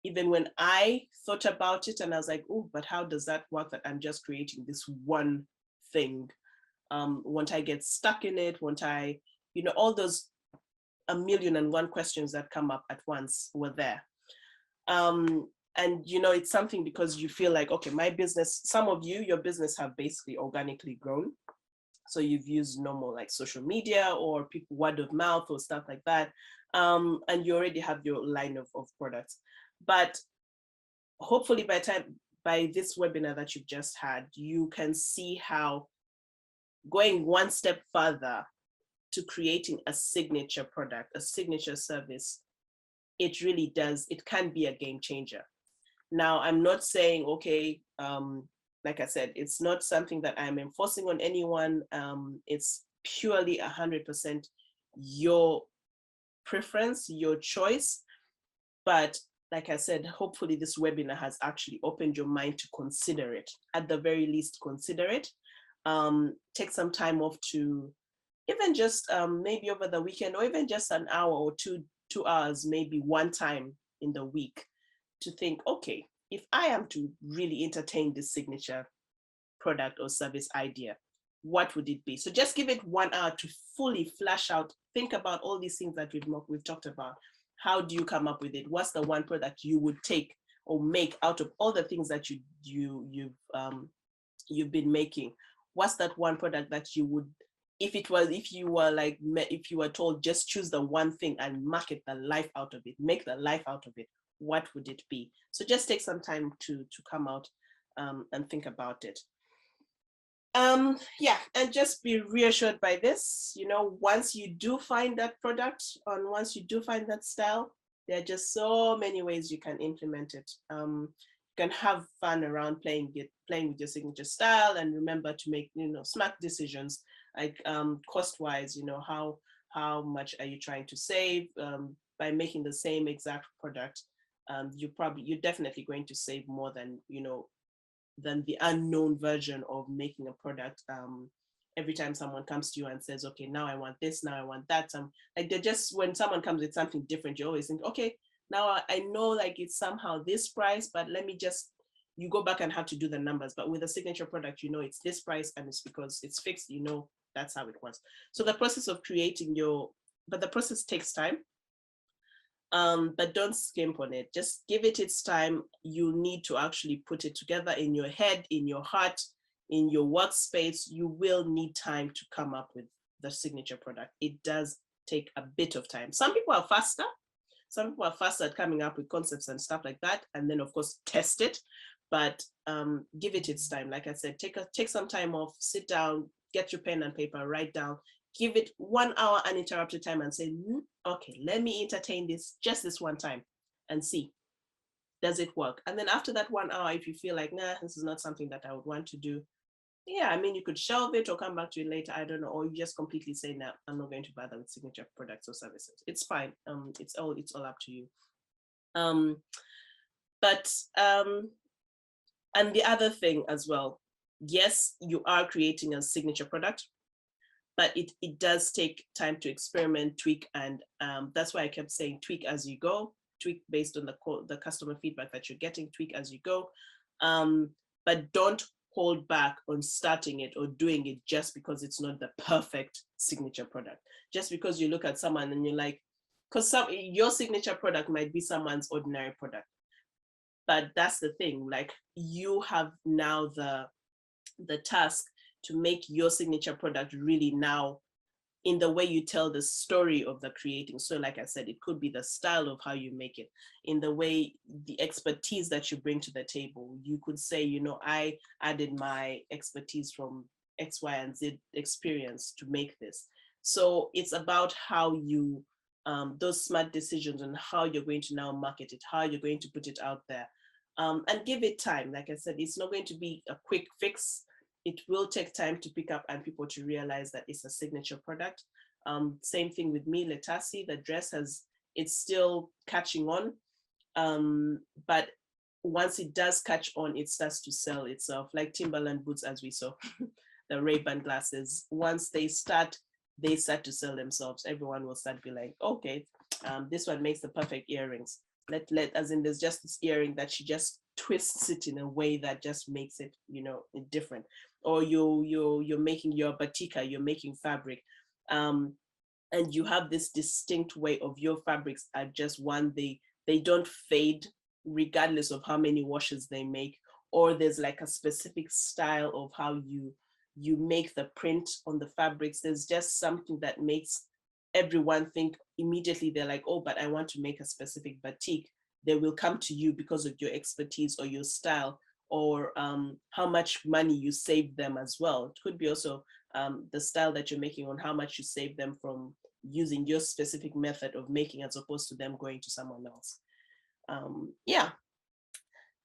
even when I thought about it and I was like, oh, but how does that work, that I'm just creating this one thing? Won't I get stuck in it? Won't I, you know, all those 1,000,001 questions that come up at once were there. And you know, it's something because you feel like, okay, my business, some of you, your business have basically organically grown. So you've used normal like social media or people word of mouth or stuff like that. And you already have your line of products. But hopefully by this webinar that you've just had, you can see how going one step further to creating a signature product, a signature service, it really does, it can be a game changer. Now, I'm not saying, okay, like I said, it's not something that I'm enforcing on anyone. It's purely 100% your preference, your choice. But like I said, hopefully this webinar has actually opened your mind to consider it. At the very least, consider it. Take some time off to even just maybe over the weekend, or even just an hour or 2 hours, maybe one time in the week, to think, okay, if I am to really entertain this signature product or service idea, what would it be? So just give it 1 hour to fully flash out, think about all these things that we've talked about. How do you come up with it? What's the one product you would take or make out of all the things that you've been making? What's that one product that you would, if you were told just choose the one thing and market the life out of it, make the life out of it, what would it be? So just take some time to come out and think about it. Yeah, and just be reassured by this, once you do find that product, and once you do find that style, there are just so many ways you can implement it. You can have fun around playing with your signature style, and remember to make, smart decisions, like cost-wise, how much are you trying to save by making the same exact product. You're definitely going to save more than the unknown version of making a product. Every time someone comes to you and says, okay, now I want this, now I want that. When someone comes with something different, you always think, okay, now I know like it's somehow this price, but you go back and have to do the numbers. But with a signature product, it's this price, and it's because it's fixed, that's how it works. So the process of but the process takes time. But don't skimp on it. Just give it its time. You need to actually put it together in your head, in your heart, in your workspace. You will need time to come up with the signature product. It does take a bit of time. Some people are faster. Some people are faster at coming up with concepts and stuff like that. And then of course, test it, but give it its time. Like I said, take some time off, sit down, get your pen and paper, write down, give it 1 hour uninterrupted time and say, okay, let me entertain this just this one time and see, does it work? And then after that 1 hour, if you feel like, nah, this is not something that I would want to do, yeah, I mean, you could shelve it or come back to it later, I don't know, or you just completely say, no, I'm not going to bother with signature products or services. It's fine. It's all up to you. And the other thing as well, yes, you are creating a signature product, but it does take time to experiment, tweak, and that's why I kept saying tweak as you go, tweak based on the customer feedback that you're getting, tweak as you go. But don't hold back on starting it or doing it just because it's not the perfect signature product. Just because you look at someone and you're like, because your signature product might be someone's ordinary product. But that's the thing, like you have now the task to make your signature product really now in the way you tell the story of the creating. So like I said, it could be the style of how you make it, in the way, the expertise that you bring to the table. You could say, I added my expertise from X, Y, and Z experience to make this. So it's about how you, those smart decisions on how you're going to now market it, how you're going to put it out there, and give it time. Like I said, it's not going to be a quick fix. It will take time to pick up and people to realize that it's a signature product. Same thing with me, Letasi, the dress it's still catching on. But once it does catch on, it starts to sell itself, like Timberland boots, as we saw, the Ray-Ban glasses. Once they start to sell themselves, everyone will start to be like, okay, this one makes the perfect earrings. As in, there's just this earring that she just twists it in a way that just makes it, different. Or you're making your batika, you're making fabric, and you have this distinct way of your fabrics are just one, they don't fade regardless of how many washes they make, or there's like a specific style of how you you make the print on the fabrics. There's just something that makes everyone think immediately. They're like, oh, but I want to make a specific batik. They will come to you because of your expertise or your style, or how much money you save them as well. It could be also the style that you're making, on how much you save them from using your specific method of making, as opposed to them going to someone else. Yeah.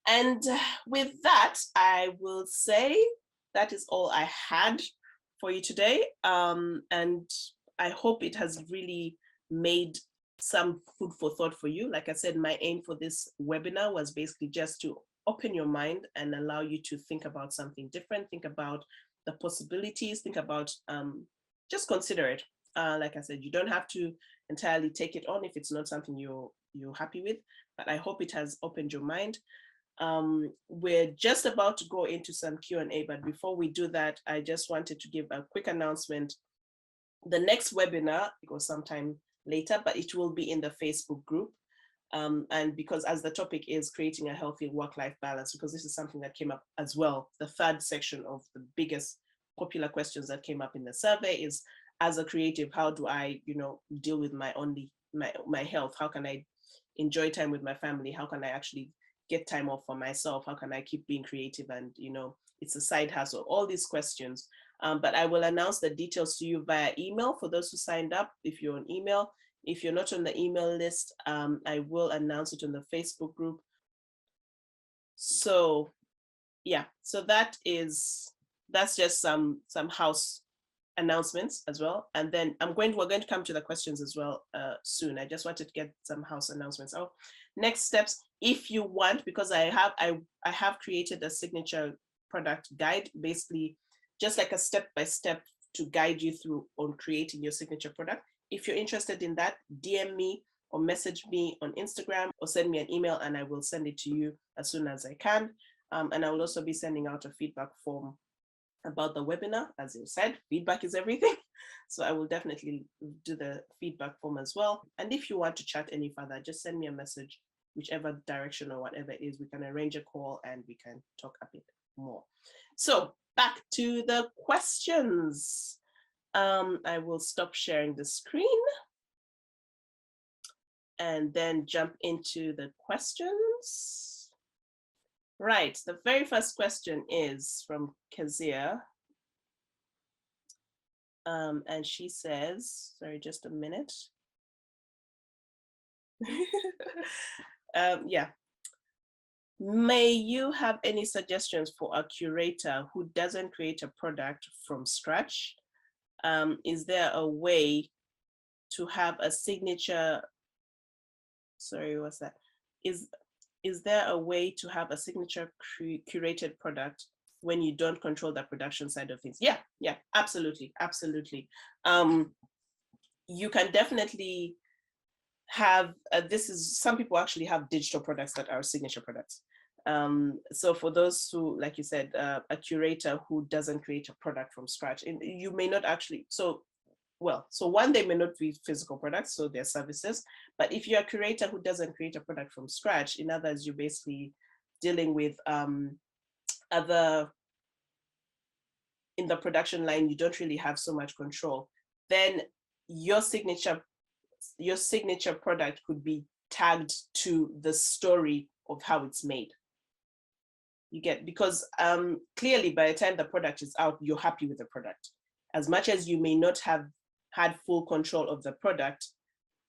And with that, I will say that is all I had for you today. And I hope it has really made some food for thought for you. Like I said, my aim for this webinar was basically just to open your mind and allow you to think about something different, think about the possibilities, think about, just consider it. Like I said, you don't have to entirely take it on if it's not something you're happy with, but I hope it has opened your mind. We're just about to go into some Q&A, but before we do that, I just wanted to give a quick announcement. The next webinar goes sometime later, but it will be in the Facebook group. And because as the topic is creating a healthy work-life balance, because this is something that came up as well, the third section of the biggest popular questions that came up in the survey is, as a creative, how do I, deal with my health? How can I enjoy time with my family? How can I actually get time off for myself? How can I keep being creative? And, it's a side hustle, all these questions. But I will announce the details to you via email for those who signed up, if you're on email. If you're not on the email list, I will announce it on the Facebook group. So yeah, so that's just some house announcements as well. And then we're going to come to the questions as well soon. I just wanted to get some house announcements out. Next steps, if you want, because I have created a signature product guide, basically just like a step-by-step to guide you through on creating your signature product. If you're interested in that, DM me or message me on Instagram or send me an email and I will send it to you as soon as I can. And I will also be sending out a feedback form about the webinar. As you said, feedback is everything. So I will definitely do the feedback form as well. And if you want to chat any further, just send me a message, whichever direction or whatever it is, we can arrange a call and we can talk a bit more. So back to the questions. I will stop sharing the screen and then jump into the questions. Right, the very first question is from Kezia. And she says, sorry, just a minute. Yeah. May you have any suggestions for a curator who doesn't create a product from scratch? Is there a way to have a signature, sorry, what's that? Is there a way to have a signature curated product when you don't control the production side of things? Yeah, absolutely. You can definitely have, some people actually have digital products that are signature products. So for those who, like you said, a curator who doesn't create a product from scratch, and you may not actually, so one, they may not be physical products, so they're services. But if you're a curator who doesn't create a product from scratch, in others, you're basically dealing with other, in the production line, you don't really have so much control. Then your signature product could be tagged to the story of how it's made. You get, because clearly by the time the product is out, you're happy with the product. As much as you may not have had full control of the product,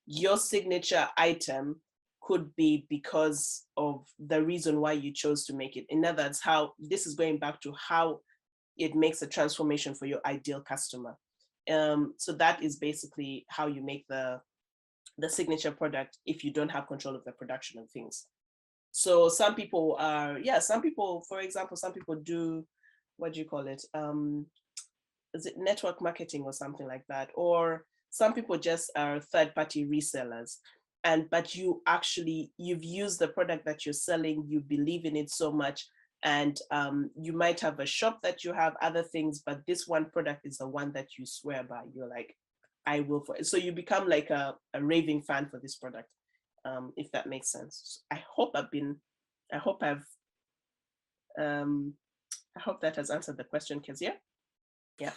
your signature item could be because of the reason why you chose to make it. In other words, how this is going back to how it makes a transformation for your ideal customer. So that is basically how you make the signature product if you don't have control of the production of things. So some people are, for example, some people do, what do you call it? Is it network marketing or something like that? Or some people just are third-party resellers. But you've used the product that you're selling, you believe in it so much, and you might have a shop that you have other things, but this one product is the one that you swear by. You're like, I will for it. So you become like a raving fan for this product, if that makes sense. I hope that has answered the question, Kezia. Yeah.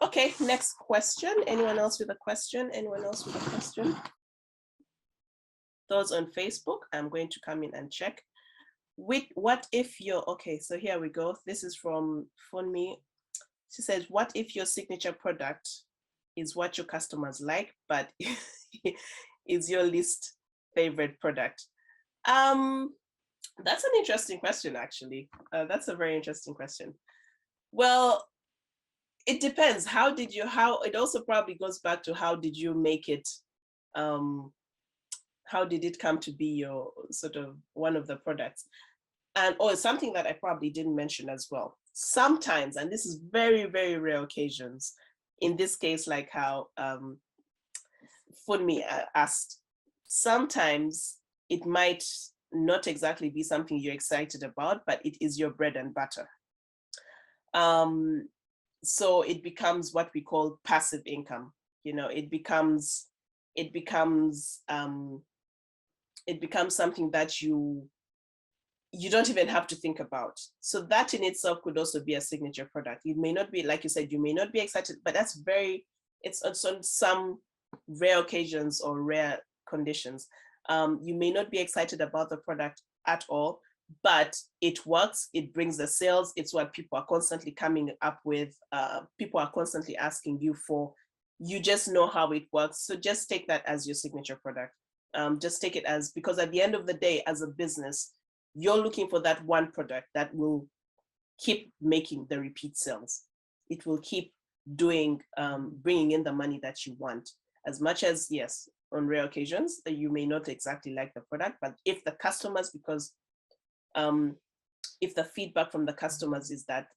Okay, next question. Anyone else with a question? Anyone else with a question? Those on Facebook, I'm going to come in and check. What if you're, okay, so here we go. This is from Funmi. She says, what if your signature product is what your customers like, but is your least favorite product? That's an interesting question, actually. That's a very interesting question. Well, it depends. It also probably goes back to how did you make it, how did it come to be your sort of one of the products? And something that I probably didn't mention as well. Sometimes, and this is very, very rare occasions, in this case, like how Funmi asked, sometimes it might not exactly be something you're excited about, but it is your bread and butter. So it becomes what we call passive income. You know, it becomes something that you don't even have to think about. So that in itself could also be a signature product. You may not be, like you said, you may not be excited, but it's on some rare occasions or rare conditions. You may not be excited about the product at all, but it works, it brings the sales, it's what people are constantly coming up with, people are constantly asking you for. You just know how it works. So just take that as your signature product. Just take it as, because at the end of the day, as a business, you're looking for that one product that will keep making the repeat sales. It will keep doing, bringing in the money that you want. As much as, yes, on rare occasions, you may not exactly like the product, but if the customers, because if the feedback from the customers is that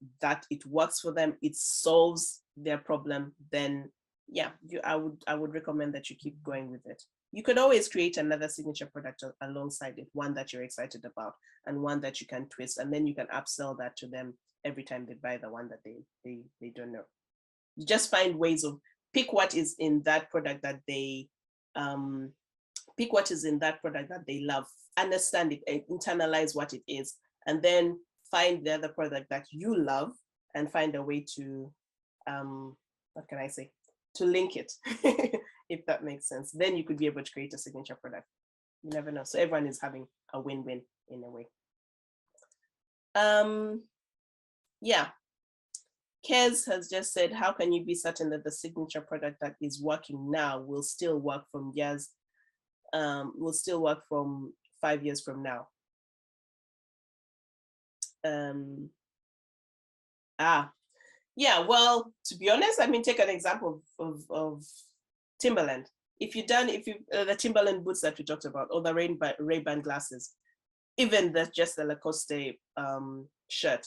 it works for them, it solves their problem, then yeah, I would recommend that you keep going with it. You could always create another signature product alongside it, one that you're excited about and one that you can twist, and then you can upsell that to them every time they buy the one that they don't know. You just find ways of pick what is in that product that they love, understand it, internalize what it is, and then find the other product that you love and find a way to, what can I say, to link it, if that makes sense. Then you could be able to create a signature product. You never know. So everyone is having a win-win in a way. Yeah. Kez has just said, how can you be certain that the signature product that is working now will still work from years, will still work from 5 years from now? Yeah, well, to be honest, I mean, take an example of Timberland. The Timberland boots that we talked about, or the Ray-Ban glasses, even just the Lacoste shirt,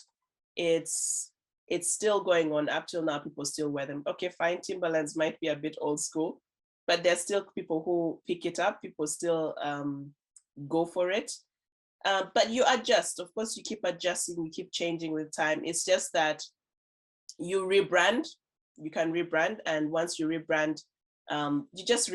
it's still going on up till now. People still wear them. Okay, fine, Timberlands might be a bit old school, but there's still people who pick it up. People still go for it. But you adjust. Of course, you keep adjusting, you keep changing with time. It's just that you rebrand. You can rebrand, and once you rebrand, you just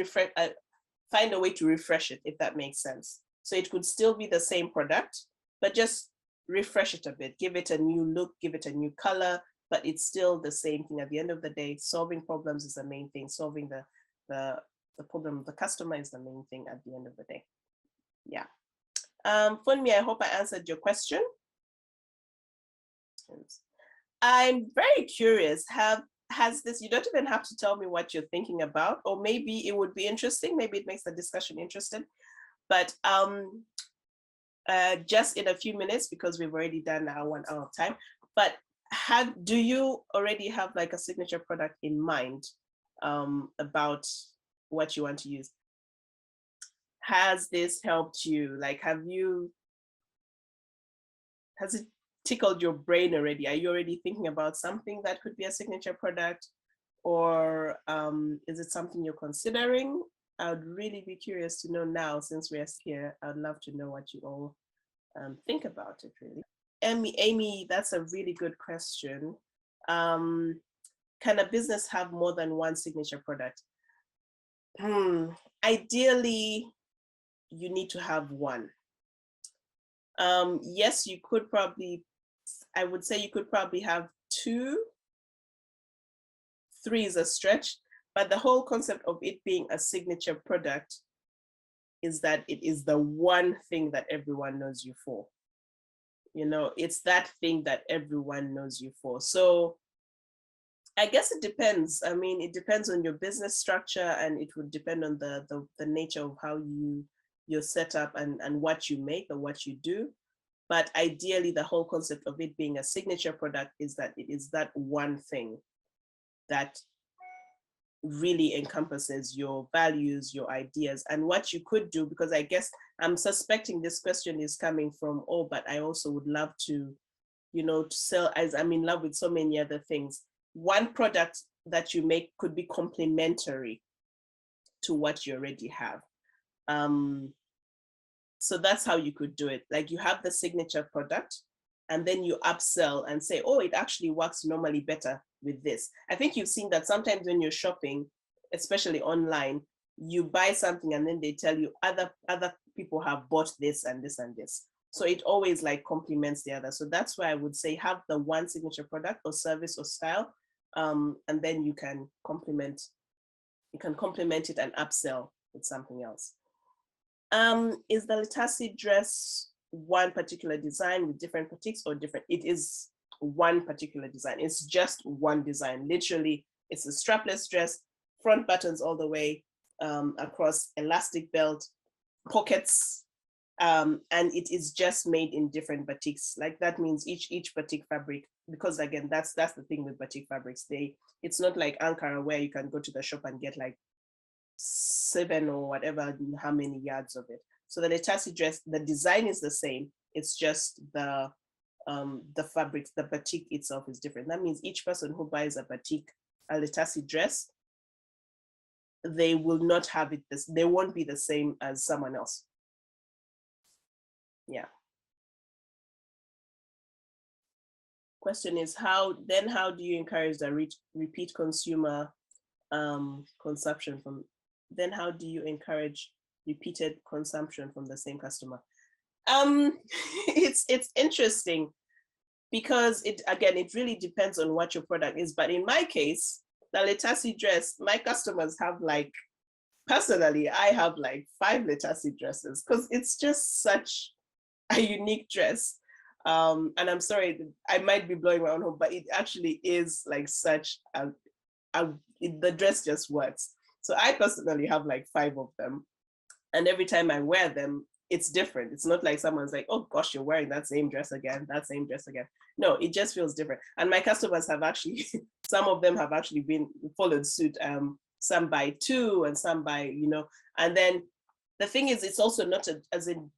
find a way to refresh it, if that makes sense. So it could still be the same product, but just refresh it a bit, give it a new look, give it a new color, but it's still the same thing. At the end of the day, solving problems is the main thing. Solving the problem of the customer is the main thing at the end of the day. Yeah. Funmi, I hope I answered your question. I'm very curious, has this, you don't even have to tell me what you're thinking about, or maybe it would be interesting, maybe it makes the discussion interesting, but just in a few minutes, because we've already done our 1 hour of time, but do you already have like a signature product in mind about what you want to use? Has this helped you? Like, has it tickled your brain already? Are you already thinking about something that could be a signature product, or is it something you're considering? I would really be curious to know now, since we're here. I'd love to know what you all think about it, really. Amy, that's a really good question. Can a business have more than one signature product? Ideally, you need to have one. Yes, you could probably, I would say you could probably have two, 3 is a stretch, but the whole concept of it being a signature product is that it is the one thing that everyone knows you for. You know, it's that thing that everyone knows you for. So I guess it depends. I mean, it depends on your business structure, and it would depend on the nature of how you're set up and what you make or what you do. But ideally, the whole concept of it being a signature product is that it is that one thing that really encompasses your values, your ideas, and what you could do. Because I guess I'm suspecting this question is coming from, oh, but I also would love to, you know, to sell, as I'm in love with so many other things. One product that you make could be complementary to what you already have. So that's how you could do it. Like, you have the signature product, and then you upsell and say, oh, it actually works normally better with this. I think you've seen that sometimes when you're shopping, especially online, you buy something and then they tell you other people have bought this and this and this. So it always like complements the other. So that's why I would say have the one signature product or service or style, and then you can complement it and upsell with something else. Is the Letasi dress one particular design with different boutiques or different? It is one particular design. It's just one design. Literally, it's a strapless dress, front buttons all the way across, elastic belt, pockets, and it is just made in different batiks. Like, that means each batik fabric, because again, that's the thing with batik fabrics. It's not like Ankara where you can go to the shop and get like 7 or whatever, how many yards of it. So the Letasi dress, the design is the same. It's just the fabrics, the batik itself is different. That means each person who buys a Letasi dress, they will not have it they won't be the same as someone else. Yeah. Question is, how do you encourage the repeat consumer consumption from? Then how do you encourage repeated consumption from the same customer? It's interesting, because it really depends on what your product is. But in my case, the Letasi dress, my customers have like, personally, I have like 5 Letasi dresses, because it's just such a unique dress. And I'm sorry, I might be blowing my own horn, but it actually is like such the dress just works. So I personally have like 5 of them, and every time I wear them, it's different. It's not like someone's like, oh gosh, you're wearing that same dress again. No, it just feels different. And my customers have actually, some of them have actually been followed suit. Some buy 2 and some buy, you know, and then the thing is, it's also not as in,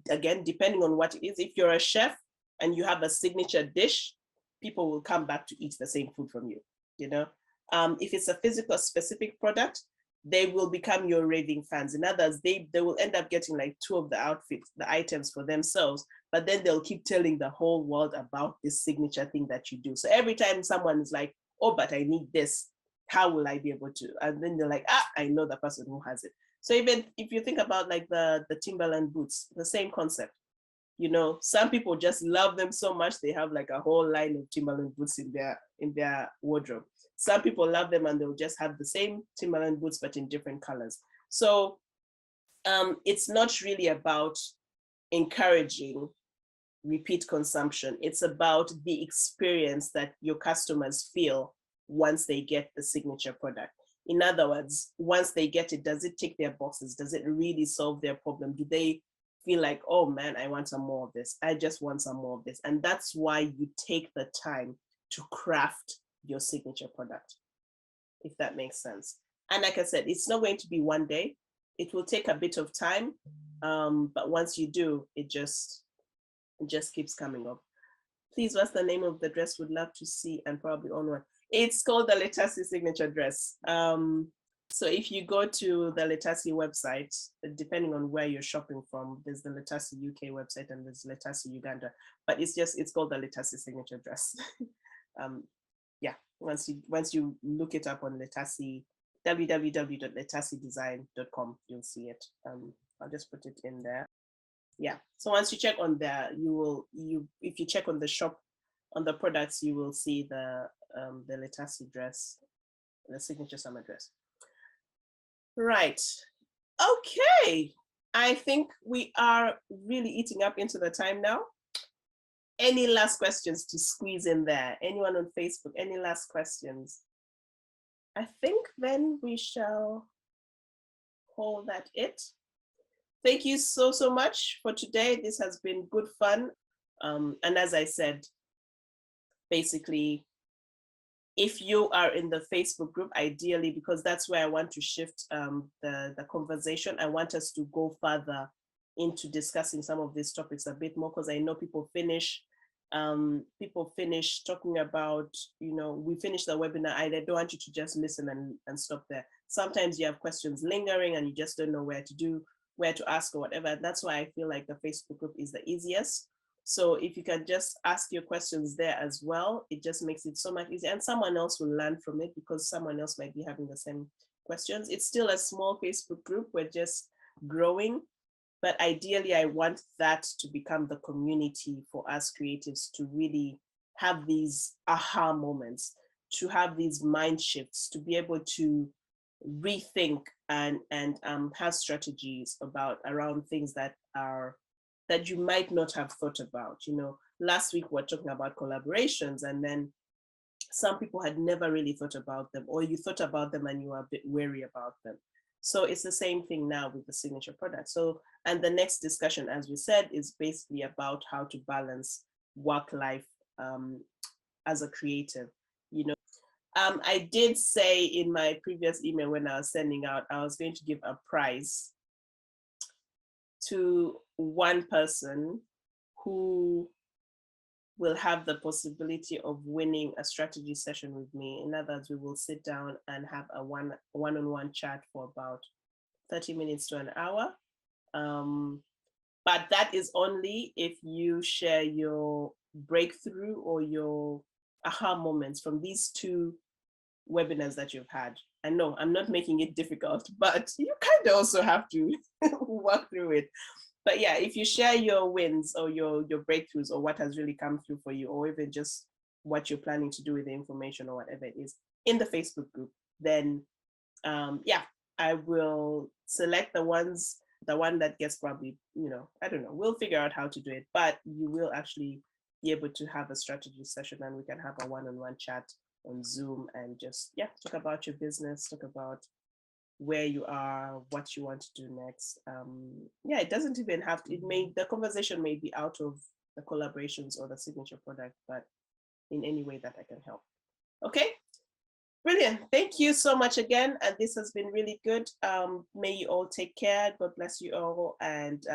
again, depending on what it is. If you're a chef and you have a signature dish, people will come back to eat the same food from you, you know. If it's a physical specific product, they will become your raving fans. In others, they will end up getting like 2 of the outfits, the items for themselves, but then they'll keep telling the whole world about this signature thing that you do. So every time someone is like, oh, but I need this, how will I be able to? And then they're like, I know the person who has it. So even if you think about like the Timberland boots, the same concept. You know, some people just love them so much they have like a whole line of Timberland boots in their wardrobe. Some people love them and they'll just have the same Timberland boots but in different colors. So it's not really about encouraging repeat consumption. It's about the experience that your customers feel once they get the signature product. In other words, once they get it, does it tick their boxes? Does it really solve their problem? Do they feel like, oh man, I want some more of this. I just want some more of this. And that's why you take the time to craft your signature product, if that makes sense. And like I said, it's not going to be one day. It will take a bit of time. But once you do, it just keeps coming up. Please, what's the name of the dress? Would love to see and probably own one. It's called the Letasi signature dress. So if you go to the Letasi website, depending on where you're shopping from, there's the Letasi UK website and there's Letasi Uganda, but it's called the Letasi signature dress. Yeah, once you look it up on Letasi, www.letasidesign.com, you'll see it. I'll just put it in there. Yeah, so once you check on there, if you check on the shop, on the products, you will see the Letasi dress the signature sum address. Right. Okay. I think we are really eating up into the time now. Any last questions to squeeze in there? Anyone on Facebook? Any last questions? I think then we shall call that it. Thank you so much for today. This has been good fun. And as I said, basically, if you are in the Facebook group, ideally, because that's where I want to shift the conversation, I want us to go further into discussing some of these topics a bit more, because I know people finish talking about, we finish the webinar, I don't want you to just listen and stop there. Sometimes you have questions lingering and you just don't know where to ask or whatever. And that's why I feel like the Facebook group is the easiest. So if you can just ask your questions there as well, it just makes it so much easier. And someone else will learn from it because someone else might be having the same questions. It's still a small Facebook group. We're just growing. But ideally, I want that to become the community for us creatives to really have these aha moments, to have these mind shifts, to be able to rethink and have strategies around things that you might not have thought about. Last week we're talking about collaborations, and then some people had never really thought about them, or you thought about them and you were a bit wary about them. So it's the same thing now with the signature product. So, and the next discussion, as we said, is basically about how to balance work life as a creative. I did say in my previous email when I was sending out, I was going to give a prize to one person who will have the possibility of winning a strategy session with me. In other words, we will sit down and have a one-on-one chat for about 30 minutes to an hour. But that is only if you share your breakthrough or your aha moments from these 2 webinars that you've had. I know I'm not making it difficult, but you kind of also have to work through it. But yeah, if you share your wins or your breakthroughs or what has really come through for you, or even just what you're planning to do with the information or whatever it is in the Facebook group, then yeah, I will select the one that gets probably, I don't know, we'll figure out how to do it, but you will actually be able to have a strategy session and we can have a one-on-one chat on Zoom and just, talk about your business, talk about where you are, what you want to do next. It doesn't even have to, the conversation may be out of the collaborations or the signature product, but in any way that I can help. Okay, brilliant. Thank you so much again. And this has been really good. May you all take care. God bless you all, and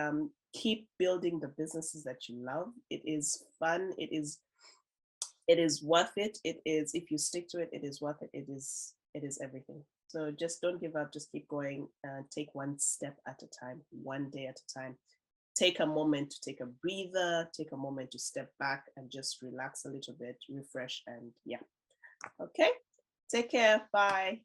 keep building the businesses that you love. It is fun. It is worth it. It is, if you stick to it, it is worth it. It is everything. So just don't give up, just keep going and take one step at a time, one day at a time. Take a moment to take a breather, take a moment to step back and just relax a little bit, refresh, and okay. Take care, bye.